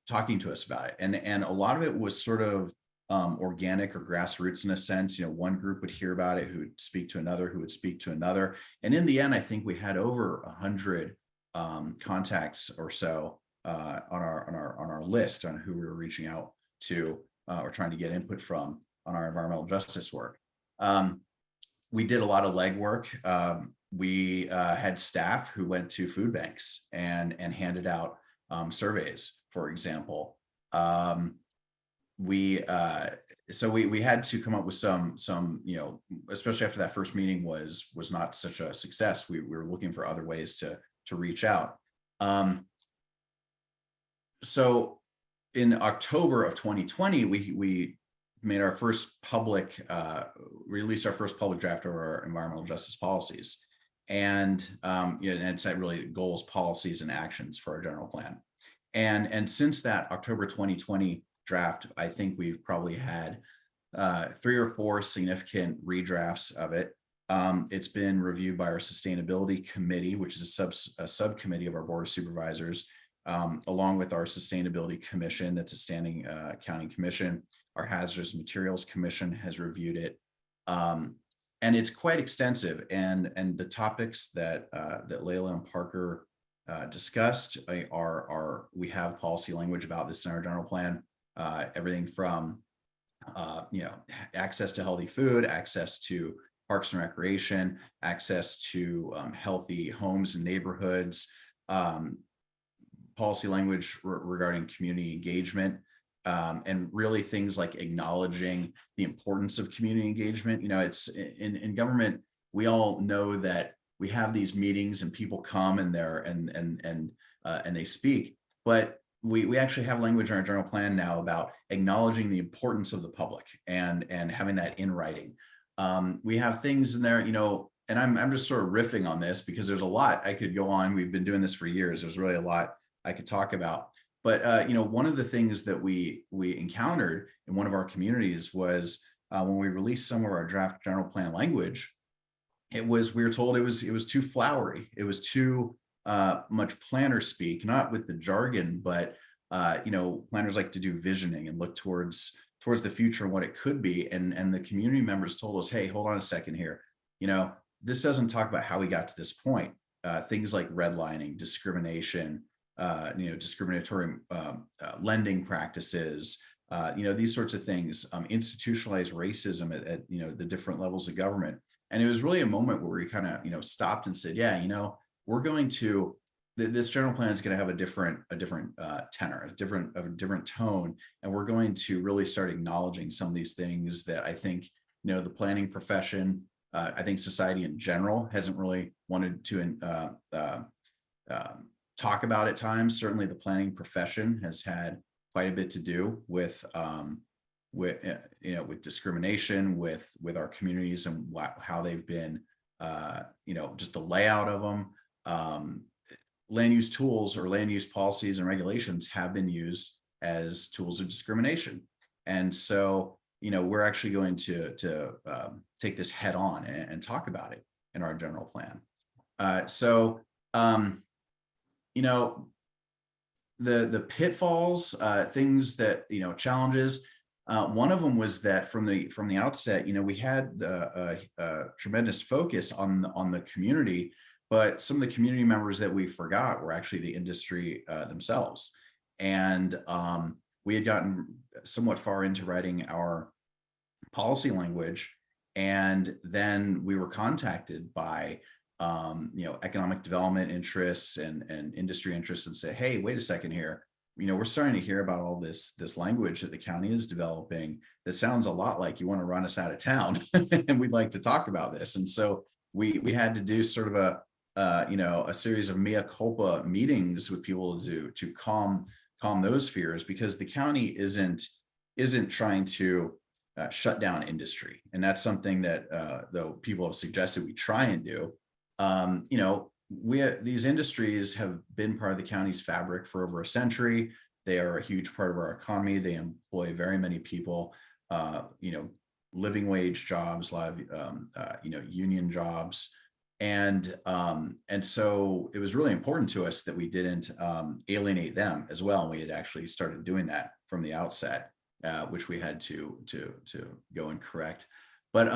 talking to us about it. And a lot of it was sort of organic or grassroots in a sense. One group would hear about it, who would speak to another, who would speak to another. And in the end, I think we had over 100 contacts or so on our list on who we were reaching out to or trying to get input from on our environmental justice work. We did a lot of legwork. We had staff who went to food banks and handed out surveys, for example. We had to come up with some especially after that first meeting was not such a success. We were looking for other ways to reach out. So in October of 2020, we made our first released our first public draft of our environmental justice policies, and and set really goals, policies, and actions for our general plan. And since that October 2020 draft, I think we've probably had 3 or 4 significant redrafts of it. It's been reviewed by our sustainability committee, which is a subcommittee of our board of supervisors, along with our sustainability commission. That's a standing county commission. Our hazardous materials commission has reviewed it, and it's quite extensive. And the topics that Layla and Parker discussed we have policy language about this in our general plan. Everything from access to healthy food, access to parks and recreation, access to healthy homes and neighborhoods, policy language regarding community engagement, and really things like acknowledging the importance of community engagement. It's in government, we all know that we have these meetings and people come and they speak, but we actually have language in our general plan now about acknowledging the importance of the public and having that in writing. We have things in there, and I'm just sort of riffing on this because there's a lot I could go on. We've been doing this for years. There's really a lot I could talk about. But one of the things that we encountered in one of our communities was when we released some of our draft general plan language, we were told it was too flowery. It was too much planner speak, not with the jargon, but planners like to do visioning and look towards the future and what it could be. And the community members told us, hey, hold on a second here. This doesn't talk about how we got to this point. Things like redlining, discrimination, discriminatory lending practices, these sorts of things, institutionalized racism at the different levels of government. And it was really a moment where we kind of, stopped and said, we're going to, this general plan is going to have a different tenor, a different tone. And we're going to really start acknowledging some of these things that I think, the planning profession, I think society in general hasn't really wanted to talk about at times. Certainly the planning profession has had quite a bit to do with discrimination, with our communities and how they've been, just the layout of them. Land use tools or land use policies and regulations have been used as tools of discrimination. And so, we're actually going to take this head on and talk about it in our general plan. The pitfalls, things that, challenges, one of them was that from the outset, we had a tremendous focus on the community, but some of the community members that we forgot were actually the industry themselves. And we had gotten somewhat far into writing our policy language, and then we were contacted by economic development interests and industry interests and say, hey, wait a second here. We're starting to hear about all this language that the county is developing that sounds a lot like you want to run us out of town and we'd like to talk about this. And so we had to do sort of a series of mea culpa meetings with people to calm those fears, because the county isn't trying to shut down industry. And that's something that though people have suggested we try and do. These industries have been part of the county's fabric for over a century. They are a huge part of our economy. They employ very many people, living wage jobs, a lot of, union jobs. And so it was really important to us that we didn't alienate them as well. And we had actually started doing that from the outset, which we had to go and correct. But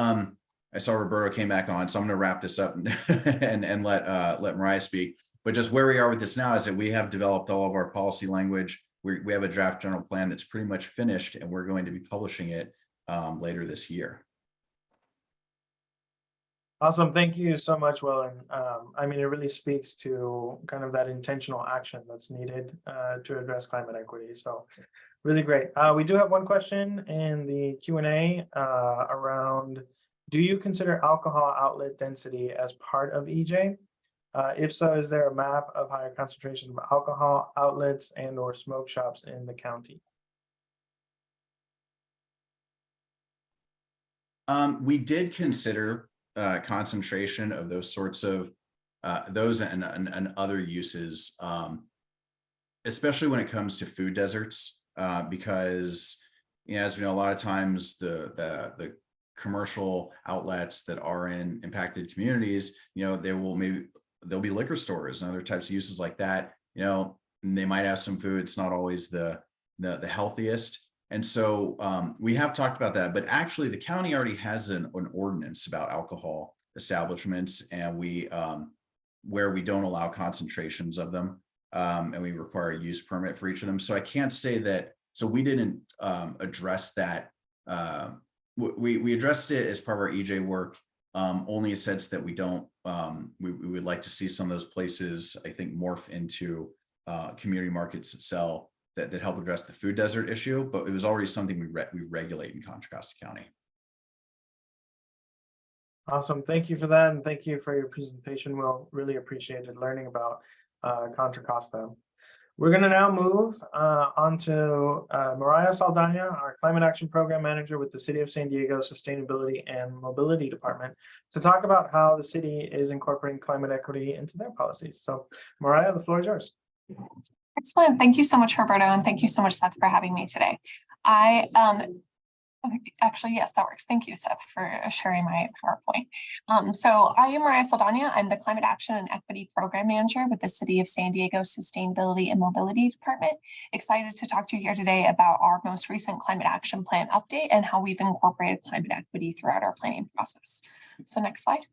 I saw Roberto came back on, so I'm going to wrap this up and let Mariah speak. But just where we are with this now is that we have developed all of our policy language. We have a draft general plan that's pretty much finished, and we're going to be publishing it later this year. Awesome. Thank you so much, Will. And it really speaks to kind of that intentional action that's needed to address climate equity. So really great. We do have one question in the Q&A around, do you consider alcohol outlet density as part of EJ? If so, is there a map of higher concentration of alcohol outlets and or smoke shops in the county? We did consider concentration of those sorts of those and other uses, especially when it comes to food deserts, because as we know, a lot of times the commercial outlets that are in impacted communities, there'll be liquor stores and other types of uses like that. And they might have some food. It's not always the healthiest. And so we have talked about that, but actually the county already has an ordinance about alcohol establishments. And where we don't allow concentrations of them, and we require a use permit for each of them. So I can't say that, so we didn't address that. We addressed it as part of our EJ work, only in a sense that we don't, we would like to see some of those places, I think, morph into community markets that sell, that help address the food desert issue, but it was already something we regulate in Contra Costa County. Awesome. Thank you for that. And thank you for your presentation. We'll really appreciated learning about Contra Costa. We're going to now move on to Mariah Saldana, our Climate Action Program Manager with the City of San Diego Sustainability and Mobility Department, to talk about how the city is incorporating climate equity into their policies. So Mariah, the floor is yours. Excellent. Thank you so much, Roberto, and thank you so much, Seth, for having me today. Actually, yes, that works. Thank you, Seth, for sharing my PowerPoint. So I am Mariah Saldana. I'm the Climate Action and Equity Program Manager with the City of San Diego Sustainability and Mobility Department. Excited to talk to you here today about our most recent Climate Action Plan update and how we've incorporated climate equity throughout our planning process. So next slide.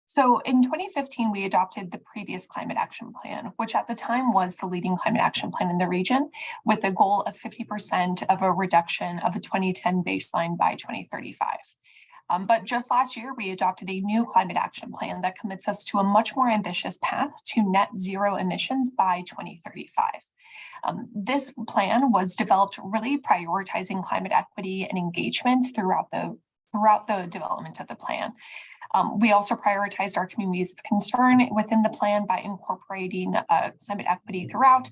So in 2015, we adopted the previous Climate Action Plan, which at the time was the leading climate action plan in the region, with a goal of 50% of a reduction of the 2010 baseline by 2035. But just last year, we adopted a new climate action plan that commits us to a much more ambitious path to net zero emissions by 2035. This plan was developed really prioritizing climate equity and engagement throughout the development of the plan. We also prioritized our communities of concern within the plan by incorporating climate equity throughout,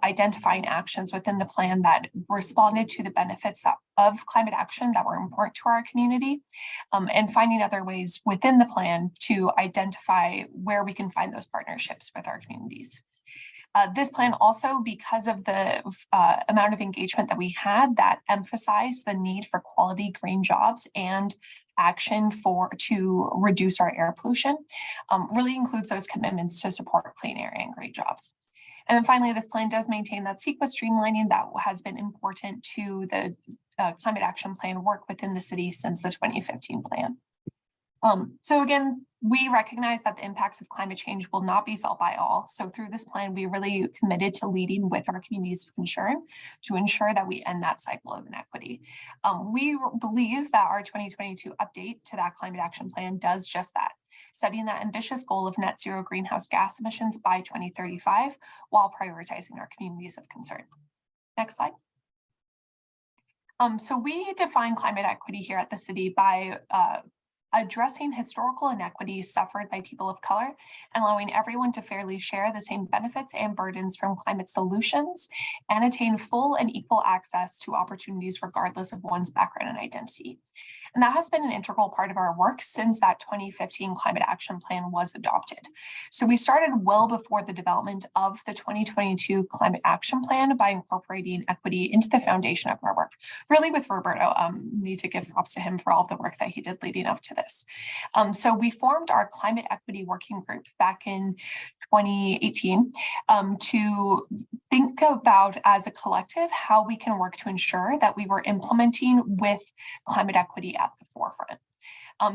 identifying actions within the plan that responded to the benefits of climate action that were important to our community, and finding other ways within the plan to identify where we can find those partnerships with our communities. This plan also, because of the amount of engagement that we had, that emphasized the need for quality green jobs and action to reduce our air pollution, really includes those commitments to support clean air and green jobs. And then finally, this plan does maintain that CEQA streamlining that has been important to the climate action plan work within the city since the 2015 plan. So again, we recognize that the impacts of climate change will not be felt by all. So through this plan, we really committed to leading with our communities of concern to ensure that we end that cycle of inequity. We believe that our 2022 update to that climate action plan does just that, setting that ambitious goal of net zero greenhouse gas emissions by 2035 while prioritizing our communities of concern. Next slide. So we define climate equity here at the city by addressing historical inequities suffered by people of color and allowing everyone to fairly share the same benefits and burdens from climate solutions and attain full and equal access to opportunities regardless of one's background and identity. And that has been an integral part of our work since that 2015 climate action plan was adopted. So we started well before the development of the 2022 climate action plan by incorporating equity into the foundation of our work. Really with Roberto, need to give props to him for all of the work that he did leading up to this. So we formed our climate equity working group back in 2018 to think about as a collective how we can work to ensure that we were implementing with climate equity at the forefront.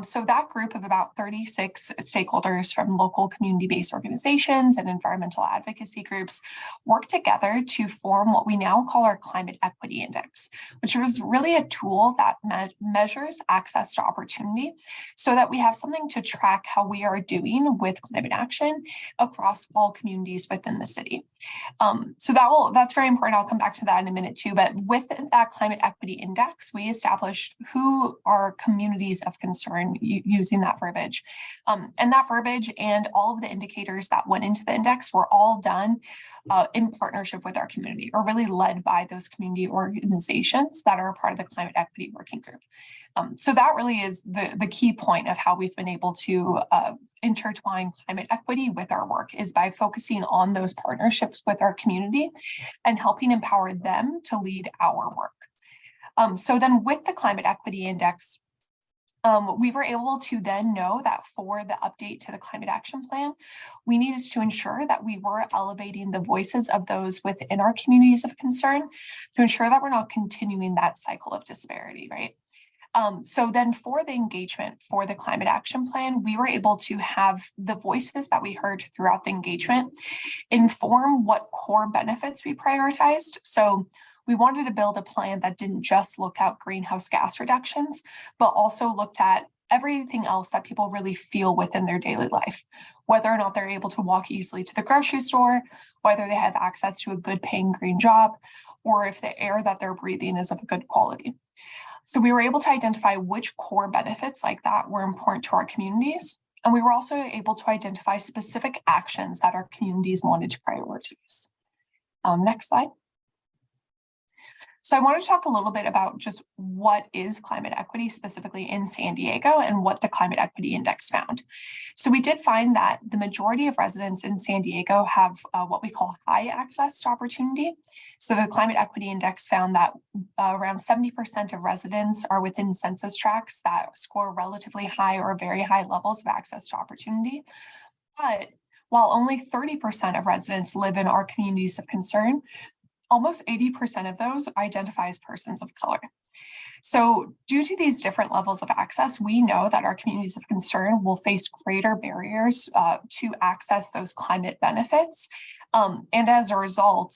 So that group of about 36 stakeholders from local community-based organizations and environmental advocacy groups worked together to form what we now call our Climate Equity Index, which was really a tool that measures access to opportunity so that we have something to track how we are doing with climate action across all communities within the city. So that's very important. I'll come back to that in a minute too, but with that Climate Equity Index, we established who are communities of concern using that verbiage. And that verbiage and all of the indicators that went into the index were all done in partnership with our community, or really led by those community organizations that are a part of the Climate Equity Working Group. So that really is the key point of how we've been able to intertwine climate equity with our work, is by focusing on those partnerships with our community and helping empower them to lead our work. So then with the Climate Equity Index, we were able to then know that for the update to the climate action plan, we needed to ensure that we were elevating the voices of those within our communities of concern to ensure that we're not continuing that cycle of disparity, right? So then for the engagement for the climate action plan, we were able to have the voices that we heard throughout the engagement inform what core benefits we prioritized. So we wanted to build a plan that didn't just look at greenhouse gas reductions, but also looked at everything else that people really feel within their daily life, whether or not they're able to walk easily to the grocery store, whether they have access to a good paying green job, or if the air that they're breathing is of a good quality. So we were able to identify which core benefits like that were important to our communities. And we were also able to identify specific actions that our communities wanted to prioritize. Next slide. So I want to talk a little bit about just what is climate equity specifically in San Diego and what the Climate Equity Index found. So we did find that the majority of residents in San Diego have what we call high access to opportunity. So the Climate Equity Index found that around 70% of residents are within census tracts that score relatively high or very high levels of access to opportunity. But while only 30% of residents live in our communities of concern, almost 80% of those identify as persons of color. So due to these different levels of access, we know that our communities of concern will face greater barriers to access those climate benefits. And as a result,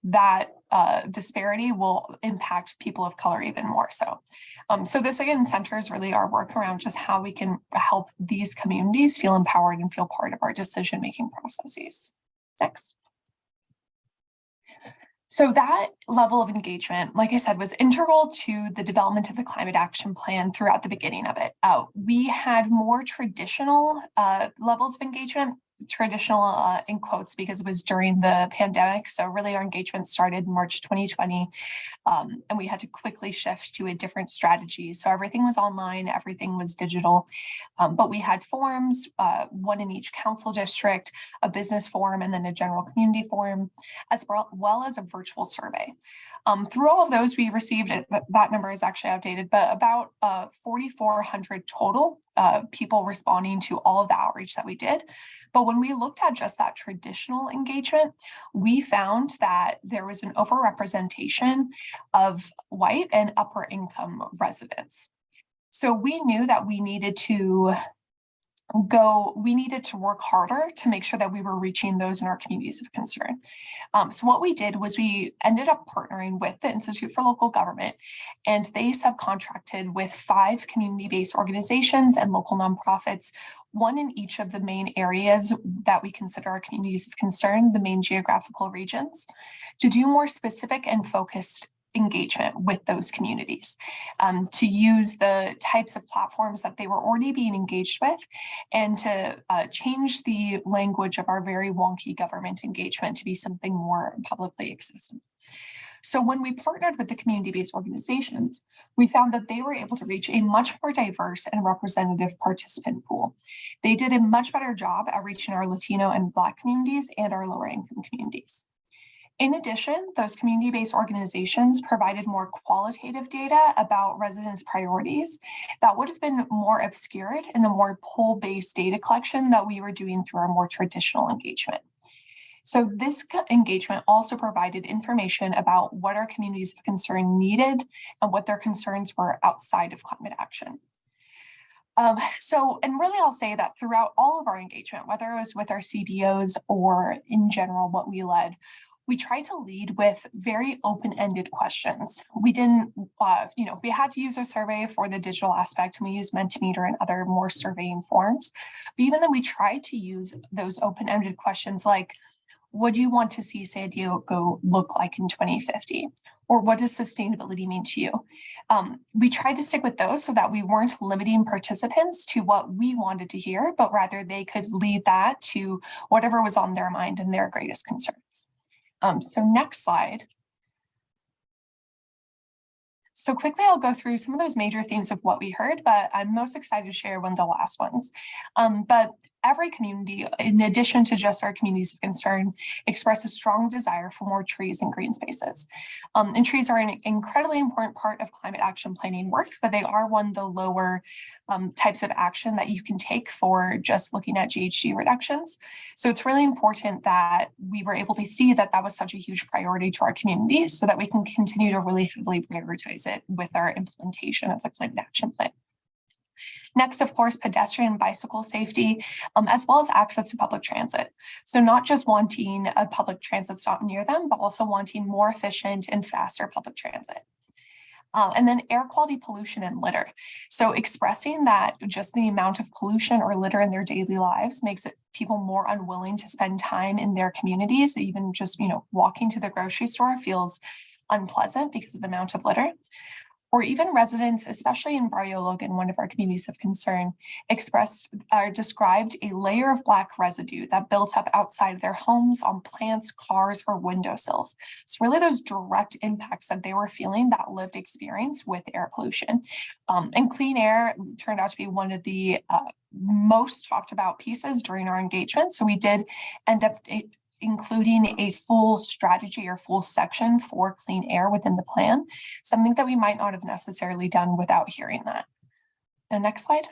that disparity will impact people of color even more so. So this again centers really our work around just how we can help these communities feel empowered and feel part of our decision-making processes. Next. So that level of engagement, like I said, was integral to the development of the climate action plan throughout the beginning of it. We had more traditional levels of engagement, traditional in quotes, because it was during the pandemic. So really our engagement started in March 2020, and we had to quickly shift to a different strategy. So everything was online, everything was digital, but we had forums, one in each council district, a business forum, and then a general community forum, as well as a virtual survey. Through all of those, we received, that number is actually outdated, but about 4,400 total people responding to all of the outreach that we did. But when we looked at just that traditional engagement, we found that there was an overrepresentation of white and upper income residents. So we knew that we needed to work harder to make sure that we were reaching those in our communities of concern. So what we did was we ended up partnering with the Institute for Local Government, and they subcontracted with 5 community-based organizations and local nonprofits, one in each of the main areas that we consider our communities of concern, the main geographical regions, to do more specific and focused engagement with those communities, to use the types of platforms that they were already being engaged with, and to change the language of our very wonky government engagement to be something more publicly accessible. So when we partnered with the community-based organizations, we found that they were able to reach a much more diverse and representative participant pool. They did a much better job at reaching our Latino and Black communities and our lower income communities. In addition, those community-based organizations provided more qualitative data about residents' priorities that would have been more obscured in the more poll-based data collection that we were doing through our more traditional engagement. So this engagement also provided information about what our communities of concern needed and what their concerns were outside of climate action. And really I'll say that throughout all of our engagement, whether it was with our CBOs or in general what we led, we tried to lead with very open-ended questions. We didn't, we had to use a survey for the digital aspect, and we used Mentimeter and other more surveying forms. But even then, we tried to use those open-ended questions like, what do you want to see San Diego look like in 2050? Or what does sustainability mean to you? We tried to stick with those so that we weren't limiting participants to what we wanted to hear, but rather they could lead that to whatever was on their mind and their greatest concerns. So next slide. So quickly, I'll go through some of those major themes of what we heard, but I'm most excited to share one of the last ones. But every community, in addition to just our communities of concern, express a strong desire for more trees and green spaces. And trees are an incredibly important part of climate action planning work, but they are one of the lower types of action that you can take for just looking at GHG reductions. So it's really important that we were able to see that that was such a huge priority to our community so that we can continue to really heavily prioritize it with our implementation of the climate action plan. Next, of course, pedestrian and bicycle safety, as well as access to public transit. So not just wanting a public transit stop near them, but also wanting more efficient and faster public transit. And then air quality, pollution, and litter. So expressing that just the amount of pollution or litter in their daily lives makes it people more unwilling to spend time in their communities. Even just, walking to the grocery store feels unpleasant because of the amount of litter. Or even residents, especially in Barrio Logan, one of our communities of concern, described a layer of black residue that built up outside of their homes, on plants, cars, or windowsills. So really those direct impacts that they were feeling, that lived experience with air pollution. And clean air turned out to be one of the most talked about pieces during our engagement. So we did end up including a full strategy or full section for clean air within the plan, something that we might not have necessarily done without hearing that. The next slide.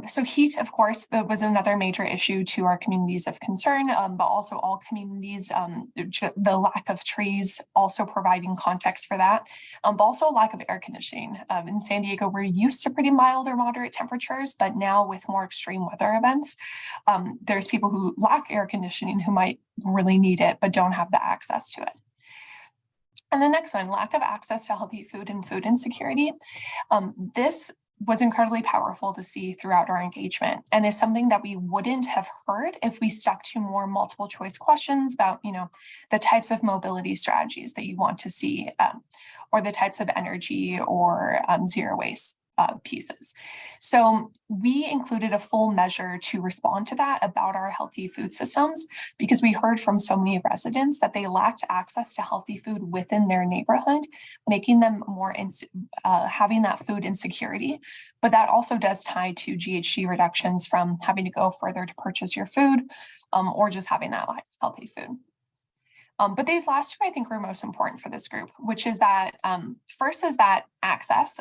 So heat, of course, that was another major issue to our communities of concern, but also all communities, the lack of trees also providing context for that, but also lack of air conditioning. In San Diego, we're used to pretty mild or moderate temperatures, but now with more extreme weather events, there's people who lack air conditioning who might really need it, but don't have the access to it. And the next one, lack of access to healthy food and food insecurity. This was incredibly powerful to see throughout our engagement, and is something that we wouldn't have heard if we stuck to more multiple choice questions about, the types of mobility strategies that you want to see, or the types of energy or zero waste pieces. So we included a full measure to respond to that about our healthy food systems, because we heard from so many residents that they lacked access to healthy food within their neighborhood, making them more having that food insecurity. But that also does tie to GHG reductions from having to go further to purchase your food, or just having that lack of healthy food. But these last two, I think, were most important for this group, which is that first is that access.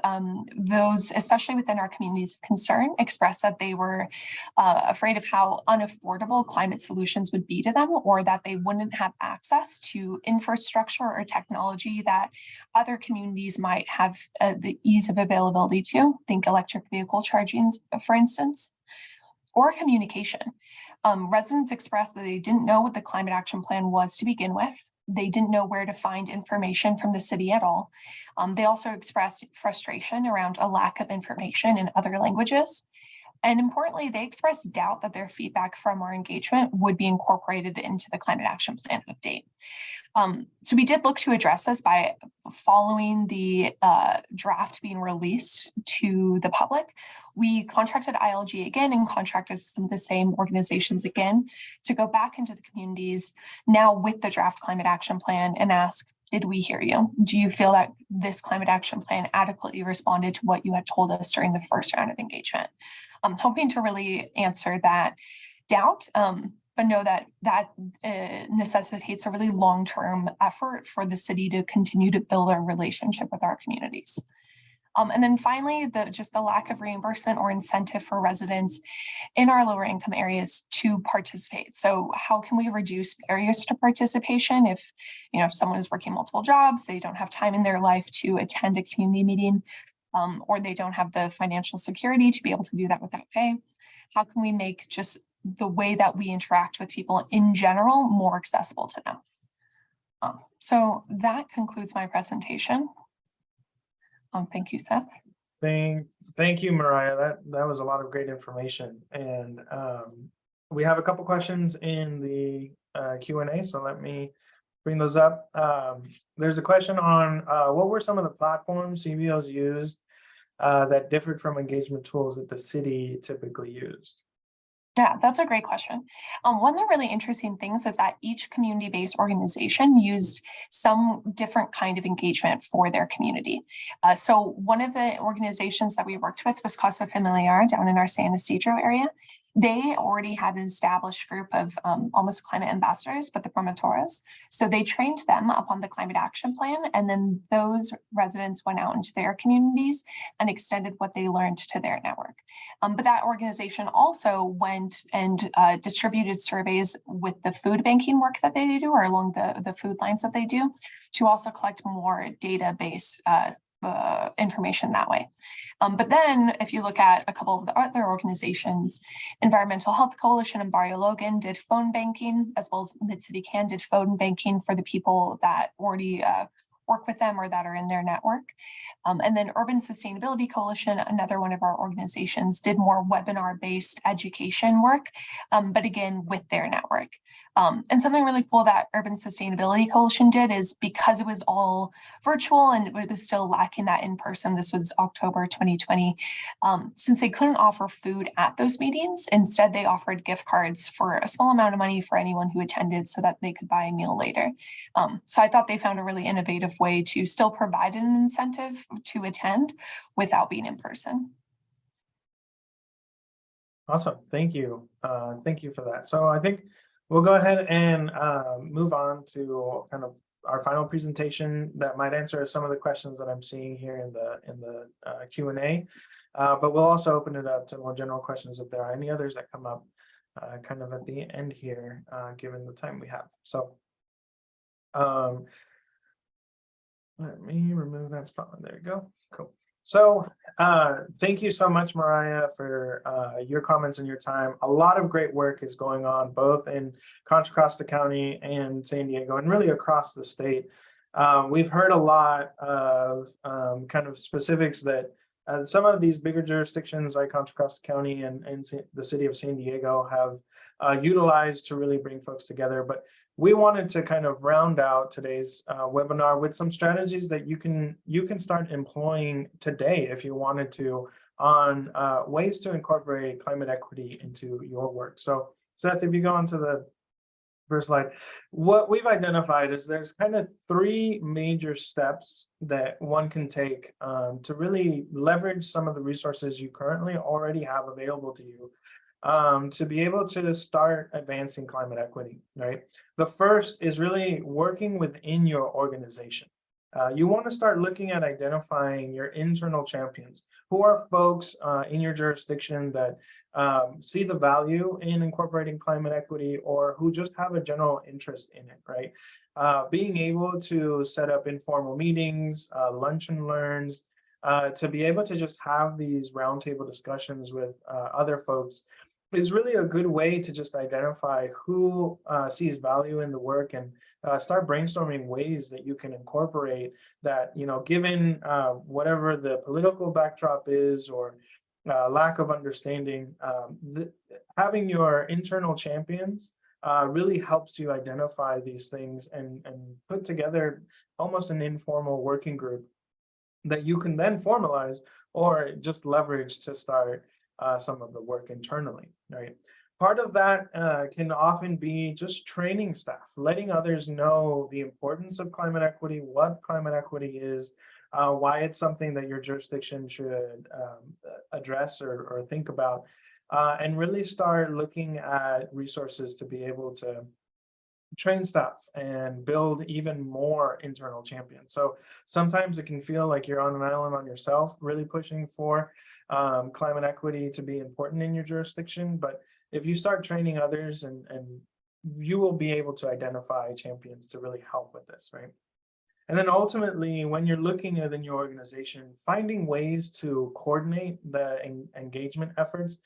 Those, especially within our communities of concern, expressed that they were afraid of how unaffordable climate solutions would be to them, or that they wouldn't have access to infrastructure or technology that other communities might have the ease of availability to. Think electric vehicle charging, for instance, or communication. Residents expressed that they didn't know what the climate action plan was to begin with. They didn't know where to find information from the city at all. They also expressed frustration around a lack of information in other languages. And importantly, they expressed doubt that their feedback from our engagement would be incorporated into the climate action plan update. So we did look to address this by following the draft being released to the public. We contracted ILG again and contracted some of the same organizations again to go back into the communities now with the draft climate action plan and ask, did we hear you? Do you feel that this climate action plan adequately responded to what you had told us during the first round of engagement? I'm hoping to really answer that doubt, but know that that necessitates a really long-term effort for the city to continue to build a relationship with our communities. And then finally, just the lack of reimbursement or incentive for residents in our lower income areas to participate. So how can we reduce barriers to participation if someone is working multiple jobs, they don't have time in their life to attend a community meeting, or they don't have the financial security to be able to do that without pay? How can we make just the way that we interact with people in general more accessible to them? So that concludes my presentation. Thank you, Seth. Thank you, Mariah. That was a lot of great information. And we have a couple questions in the Q&A, so let me bring those up. There's a question on what were some of the platforms CBOs used that differed from engagement tools that the city typically used? Yeah, that's a great question. One of the really interesting things is that each community-based organization used some different kind of engagement for their community. So one of the organizations that we worked with was Casa Familiar down in our San Ysidro area. They already had an established group of almost climate ambassadors, but the promotores. So they trained them upon the climate action plan, and then those residents went out into their communities and extended what they learned to their network. But that organization also went and distributed surveys with the food banking work that they do, or along the food lines that they do, to also collect more database information that way. But then if you look at a couple of the other organizations, Environmental Health Coalition and Barrio Logan did phone banking, as well as Mid-City Can did phone banking for the people that already work with them or that are in their network. And then Urban Sustainability Coalition, another one of our organizations, did more webinar-based education work, but again, with their network. And something really cool that Urban Sustainability Coalition did is, because it was all virtual and it was still lacking that in person, this was October 2020, since they couldn't offer food at those meetings, instead they offered gift cards for a small amount of money for anyone who attended so that they could buy a meal later. So I thought they found a really innovative way to still provide an incentive to attend without being in person. Awesome. Thank you. Thank you for that. So I think we'll go ahead and move on to kind of our final presentation that might answer some of the questions that I'm seeing here in the Q&A. But we'll also open it up to more general questions if there are any others that come up kind of at the end here, given the time we have. So let me remove that spot. There you go. Cool. So thank you so much, Mariah, for your comments and your time. A lot of great work is going on both in Contra Costa County and San Diego, and really across the state. We've heard a lot of kind of specifics that some of these bigger jurisdictions like Contra Costa County and the city of San Diego have utilized to really bring folks together. But we wanted to kind of round out today's webinar with some strategies that you can start employing today if you wanted to, on ways to incorporate climate equity into your work. So Seth, if you go on to the first slide, what we've identified is there's kind of 3 major steps that one can take to really leverage some of the resources you currently already have available to you to be able to start advancing climate equity, right? The first is really working within your organization. You want to start looking at identifying your internal champions. Who are folks in your jurisdiction that see the value in incorporating climate equity, or who just have a general interest in it, right? Being able to set up informal meetings, lunch and learns, to be able to just have these roundtable discussions with other folks is really a good way to just identify who sees value in the work and start brainstorming ways that you can incorporate that, you know, given whatever the political backdrop is or lack of understanding, having your internal champions really helps you identify these things and put together almost an informal working group that you can then formalize or just leverage to start some of the work internally, right? Part of that can often be just training staff, letting others know the importance of climate equity, what climate equity is, why it's something that your jurisdiction should address or think about, and really start looking at resources to be able to train staff and build even more internal champions. So sometimes it can feel like you're on an island on yourself, really pushing for climate equity to be important in your jurisdiction. But if you start training others, and you will be able to identify champions to really help with this, right? And then ultimately, when you're looking within your organization, finding ways to coordinate the engagement efforts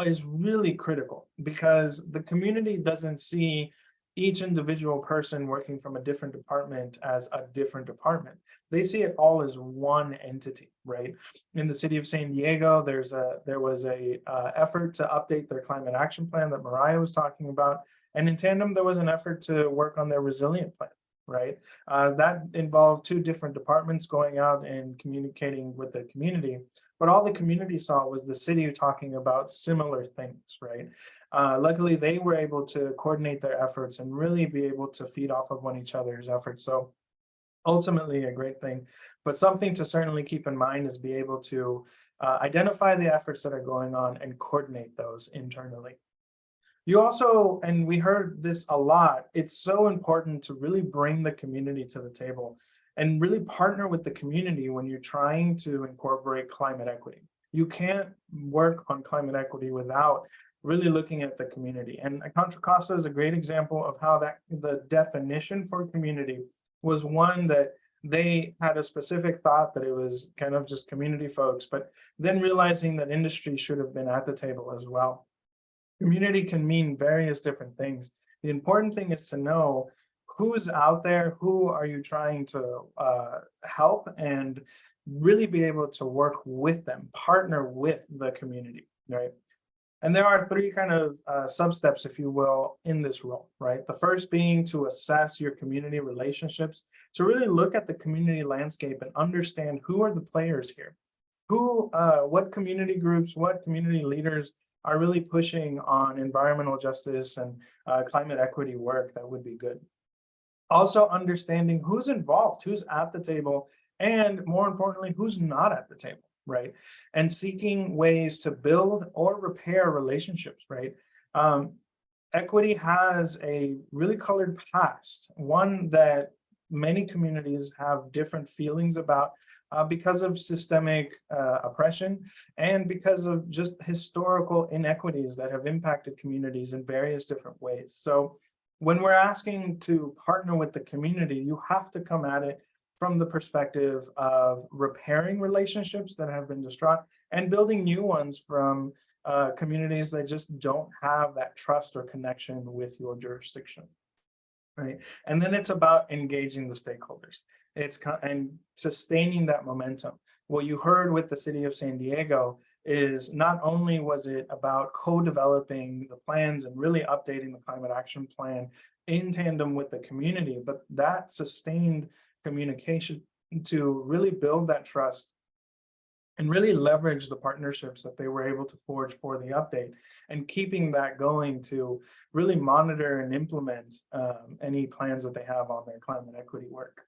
is really critical, because the community doesn't see each individual person working from a different department as a different department. They see it all as one entity, right? In the city of San Diego, there was a effort to update their climate action plan that Mariah was talking about. And in tandem, there was an effort to work on their resilient plan, right? That involved 2 different departments going out and communicating with the community. But all the community saw was the city talking about similar things, right? luckily, they were able to coordinate their efforts and really be able to feed off of each other's efforts. So ultimately a great thing, but something to certainly keep in mind is be able to identify the efforts that are going on and coordinate those internally. You also, and we heard this a lot, it's so important to really bring the community to the table and really partner with the community when you're trying to incorporate climate equity. You can't work on climate equity without really looking at the community. And Contra Costa is a great example of how that the definition for community was one that they had a specific thought that it was kind of just community folks, but then realizing that industry should have been at the table as well. Community can mean various different things. The important thing is to know who's out there, who are you trying to help, and really be able to work with them, partner with the community, right? And there are three kind of sub-steps, if you will, in this role, right? The first being to assess your community relationships, to really look at the community landscape and understand who are the players here, what community groups, what community leaders are really pushing on environmental justice and climate equity work that would be good. Also understanding who's involved, who's at the table, and more importantly, who's not at the table, right? And seeking ways to build or repair relationships, right? Equity has a really colored past, one that many communities have different feelings about because of systemic oppression and because of just historical inequities that have impacted communities in various different ways. So when we're asking to partner with the community, you have to come at it from the perspective of repairing relationships that have been distraught and building new ones from communities that just don't have that trust or connection with your jurisdiction, right? And then it's about engaging the stakeholders. And sustaining that momentum. What you heard with the city of San Diego is not only was it about co-developing the plans and really updating the climate action plan in tandem with the community, but that sustained communication to really build that trust and really leverage the partnerships that they were able to forge for the update, and keeping that going to really monitor and implement any plans that they have on their climate equity work.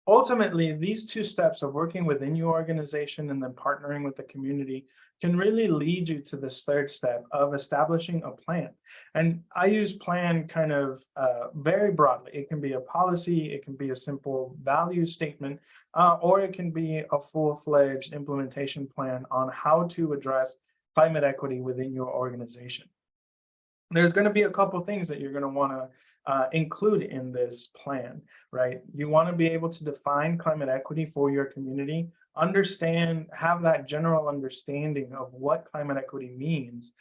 Ultimately, these two steps of working within your organization and then partnering with the community can really lead you to this third step of establishing a plan. And I use plan kind of very broadly. It can be a policy, it can be a simple value statement, or it can be a full-fledged implementation plan on how to address climate equity within your organization. There's going to be a couple things that you're going to want to include in this plan, right? You want to be able to define climate equity for your community, have that general understanding of what climate equity means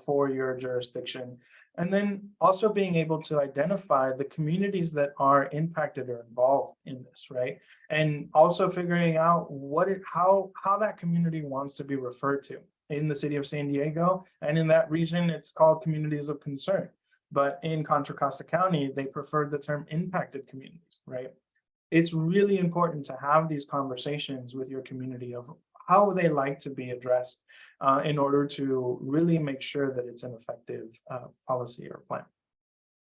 for your jurisdiction, and then also being able to identify the communities that are impacted or involved in this, right? And also figuring out how that community wants to be referred to. In the city of San Diego and in that region, it's called communities of concern. But in Contra Costa County, they preferred the term impacted communities, right? It's really important to have these conversations with your community of how they like to be addressed in order to really make sure that it's an effective policy or plan.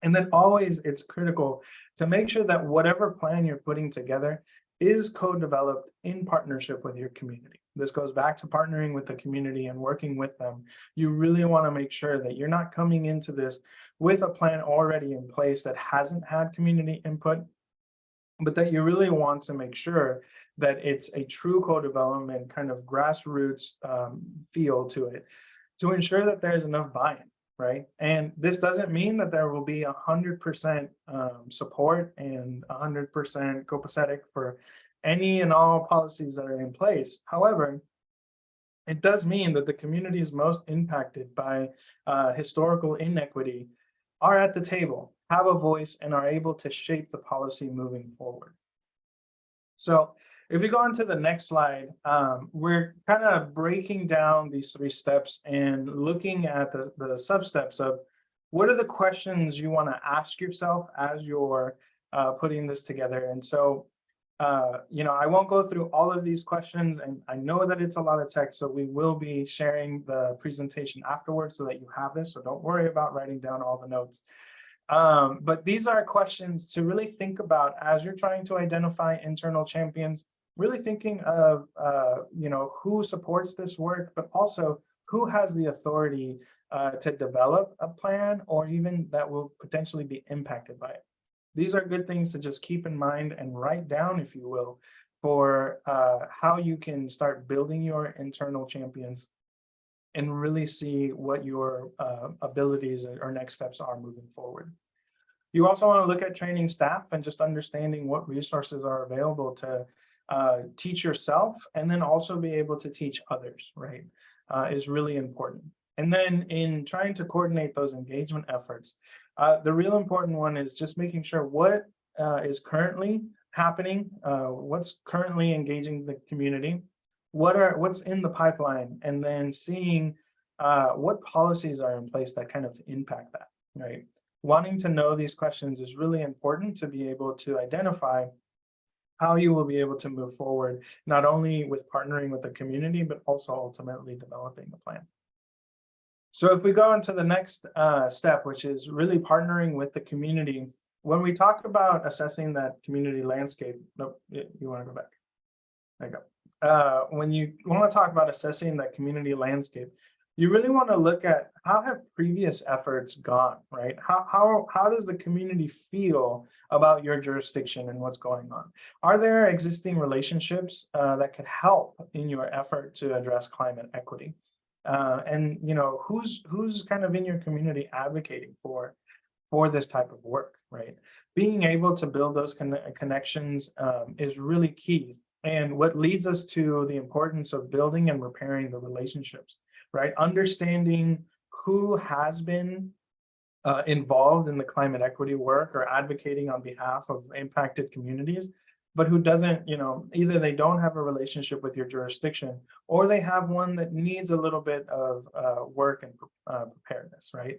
And then always it's critical to make sure that whatever plan you're putting together is co-developed in partnership with your community. This goes back to partnering with the community and working with them. You really want to make sure that you're not coming into this with a plan already in place that hasn't had community input, but that you really want to make sure that it's a true co-development kind of grassroots feel to it to ensure that there's enough buy-in, right? And this doesn't mean that there will be 100% support and 100% copacetic for any and all policies that are in place. However, it does mean that the communities most impacted by historical inequity are at the table, have a voice, and are able to shape the policy moving forward. So if we go on to the next slide, we're kind of breaking down these three steps and looking at the sub-steps of what are the questions you want to ask yourself as you're putting this together. And so You know, I won't go through all of these questions, and I know that it's a lot of text, so we will be sharing the presentation afterwards so that you have this, so don't worry about writing down all the notes. But these are questions to really think about as you're trying to identify internal champions, really thinking of, you know, who supports this work, but also who has the authority to develop a plan, or even that will potentially be impacted by it. These are good things to just keep in mind and write down, if you will, for how you can start building your internal champions and really see what your abilities or next steps are moving forward. You also want to look at training staff and just understanding what resources are available to teach yourself, and then also be able to teach others, right, is really important. And then in trying to coordinate those engagement efforts, the real important one is just making sure what is currently happening, what's currently engaging the community, what's in the pipeline, and then seeing what policies are in place that kind of impact that, right? Wanting to know these questions is really important to be able to identify how you will be able to move forward, not only with partnering with the community, but also ultimately developing a plan. So if we go into the next step, which is really partnering with the community, when we talk about assessing that community landscape, nope, you want to go back. There you go. When you want to talk about assessing that community landscape, you really want to look at how have previous efforts gone, right? How does the community feel about your jurisdiction and what's going on? Are there existing relationships that could help in your effort to address climate equity? And you know, who's kind of in your community advocating for this type of work, right? Being able to build those connections is really key, and what leads us to the importance of building and repairing the relationships, right? Understanding who has been involved in the climate equity work or advocating on behalf of impacted communities, but who doesn't, you know, either they don't have a relationship with your jurisdiction, or they have one that needs a little bit of work and preparedness, right?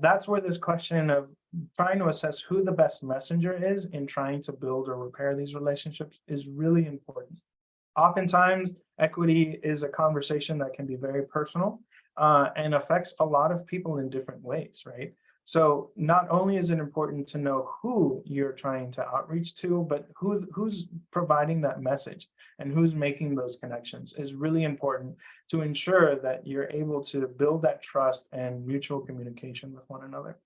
That's where this question of trying to assess who the best messenger is in trying to build or repair these relationships is really important. Oftentimes, equity is a conversation that can be very personal and affects a lot of people in different ways, right? So not only is it important to know who you're trying to outreach to, but who's providing that message and who's making those connections is really important to ensure that you're able to build that trust and mutual communication with one another.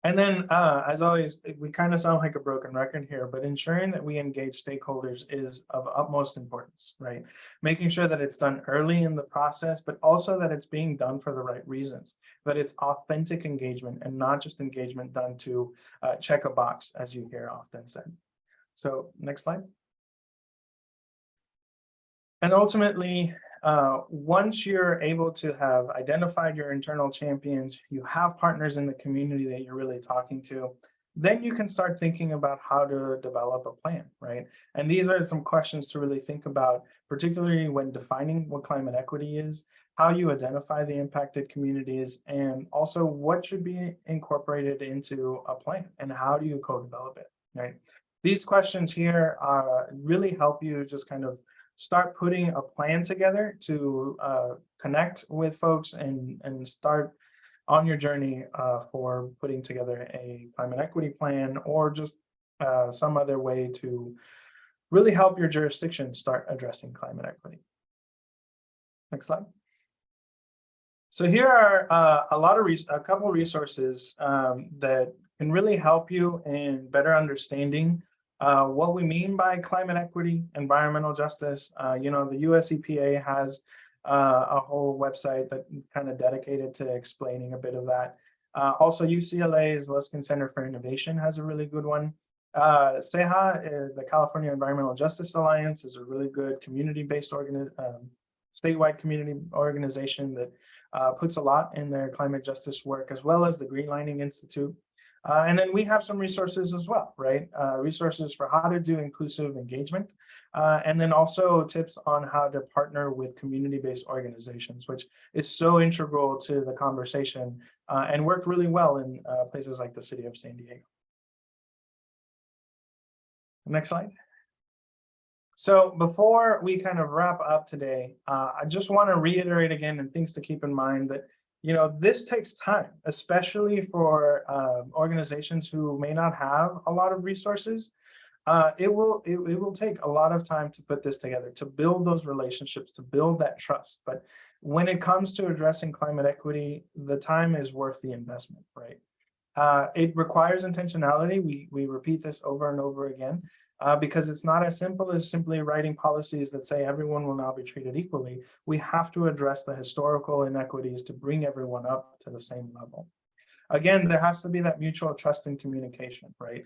And then, as always, we kind of sound like a broken record here, but ensuring that we engage stakeholders is of utmost importance, right? Making sure that it's done early in the process, but also that it's being done for the right reasons, that it's authentic engagement and not just engagement done to check a box, as you hear often said. So next slide. And ultimately, once you're able to have identified your internal champions, you have partners in the community that you're really talking to, then you can start thinking about how to develop a plan, right? And these are some questions to really think about, particularly when defining what climate equity is, how you identify the impacted communities, and also what should be incorporated into a plan and how do you co-develop it, right? These questions here really help you just kind of start putting a plan together to connect with folks and start on your journey for putting together a climate equity plan, or just some other way to really help your jurisdiction start addressing climate equity. Next slide. So here are a couple resources that can really help you in better understanding what we mean by climate equity, environmental justice. You know, the US EPA has a whole website that kind of dedicated to explaining a bit of that. Also, UCLA's Luskin Center for Innovation has a really good one. CEJA, the California Environmental Justice Alliance, is a really good community-based statewide community organization that puts a lot in their climate justice work, as well as the Greenlining Institute. And then we have some resources as well, right? Resources for how to do inclusive engagement, and then also tips on how to partner with community-based organizations, which is so integral to the conversation and worked really well in places like the city of San Diego. Next slide. So before we kind of wrap up today, I just want to reiterate again, and things to keep in mind, that this takes time, especially for organizations who may not have a lot of resources. It will take a lot of time to put this together, to build those relationships, to build that trust. But when it comes to addressing climate equity, the time is worth the investment, right? It requires intentionality. We repeat this over and over again, because it's not as simple as simply writing policies that say everyone will now be treated equally. We have to address the historical inequities to bring everyone up to the same level. Again, there has to be that mutual trust and communication, right?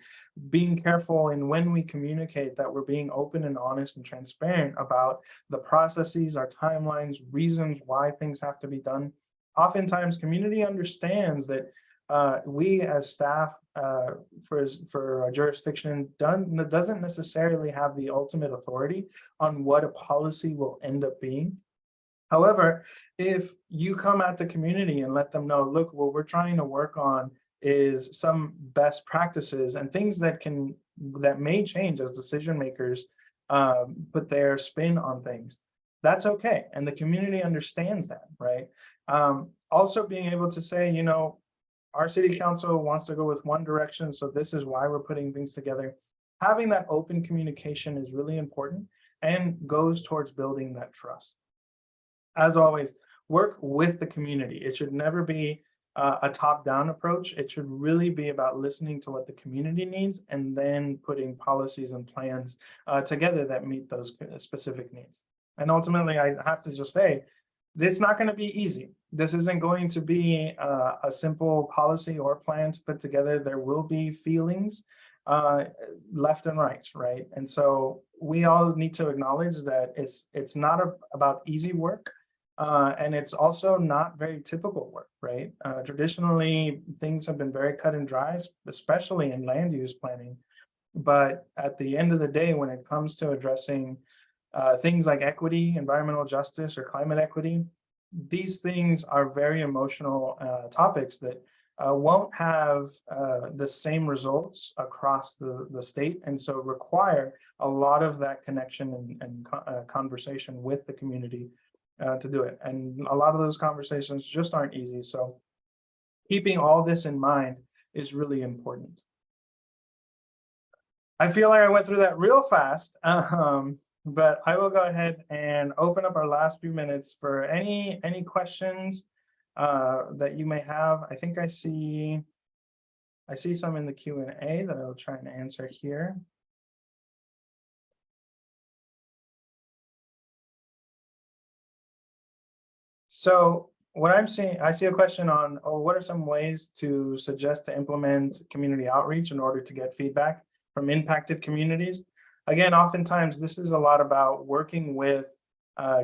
Being careful in when we communicate that we're being open and honest and transparent about the processes, our timelines, reasons why things have to be done. Oftentimes, community understands that we as staff for a jurisdiction doesn't necessarily have the ultimate authority on what a policy will end up being. However, if you come at the community and let them know, look, what we're trying to work on is some best practices and things that may change as decision makers put their spin on things, that's okay. And the community understands that, right? Also being able to say, our city council wants to go with one direction, so this is why we're putting things together. Having that open communication is really important and goes towards building that trust. As always, work with the community. It should never be a top-down approach. It should really be about listening to what the community needs and then putting policies and plans together that meet those specific needs. And ultimately, I have to just say, it's not going to be easy. This isn't going to be a simple policy or plan to put together. There will be feelings left and right? And so we all need to acknowledge that it's not about easy work. And it's also not very typical work, right? Traditionally, things have been very cut and dry, especially in land use planning. But at the end of the day, when it comes to addressing things like equity, environmental justice, or climate equity, these things are very emotional topics that won't have the same results across the state, and so require a lot of that connection and conversation with the community to do it. And a lot of those conversations just aren't easy. So keeping all this in mind is really important. I feel like I went through that real fast, but I will go ahead and open up our last few minutes for any questions that you may have. I think I see some in the Q&A that I'll try and answer here. So what I'm seeing, I see a question on, what are some ways to suggest to implement community outreach in order to get feedback from impacted communities? Again, oftentimes this is a lot about working with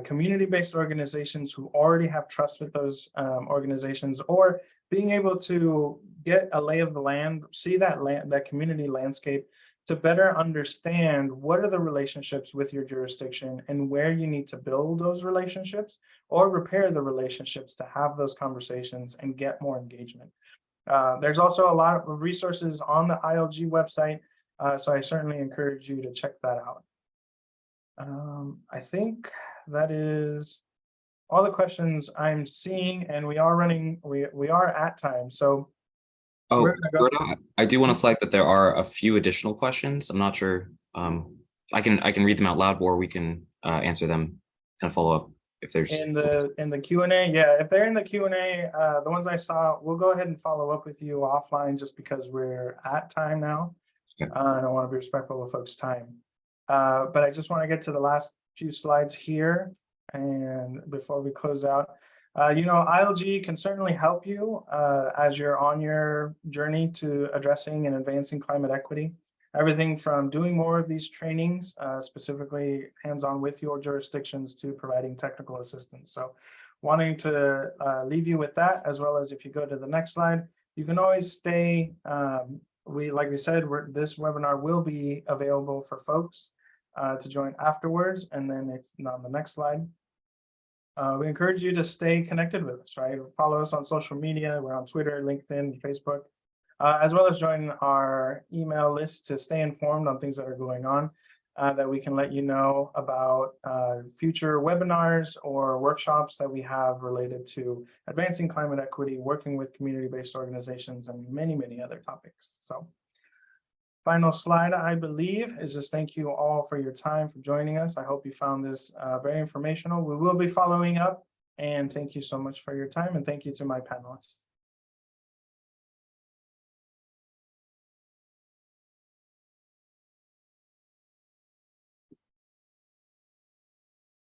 community-based organizations who already have trust with those organizations, or being able to get a lay of the land, see that community landscape, to better understand what are the relationships with your jurisdiction and where you need to build those relationships or repair the relationships to have those conversations and get more engagement. There's also a lot of resources on the ILG website, so I certainly encourage you to check that out. I think that is all the questions I'm seeing, and we are at time. So Berta, I do want to flag that there are a few additional questions. I'm not sure. I can read them out loud, or we can answer them and follow up if there's in the Q&A. Yeah, if they're in the Q&A, the ones I saw, we'll go ahead and follow up with you offline, just because we're at time now. Okay. I don't want to be respectful of folks' time. But I just want to get to the last few slides here, and before we close out, ILG can certainly help you as you're on your journey to addressing and advancing climate equity. Everything from doing more of these trainings, specifically hands-on with your jurisdictions, to providing technical assistance. So wanting to leave you with that, as well as if you go to the next slide, you can always stay. Like we said, this webinar will be available for folks to join afterwards. And then on the next slide, we encourage you to stay connected with us, right? Follow us on social media. We're on Twitter, LinkedIn, Facebook. as well as join our email list to stay informed on things that are going on, that we can let you know about future webinars or workshops that we have related to advancing climate equity, working with community-based organizations, and many, many other topics. So final slide, I believe, is just thank you all for your time, for joining us. I hope you found this very informational. We will be following up, and thank you so much for your time, and thank you to my panelists.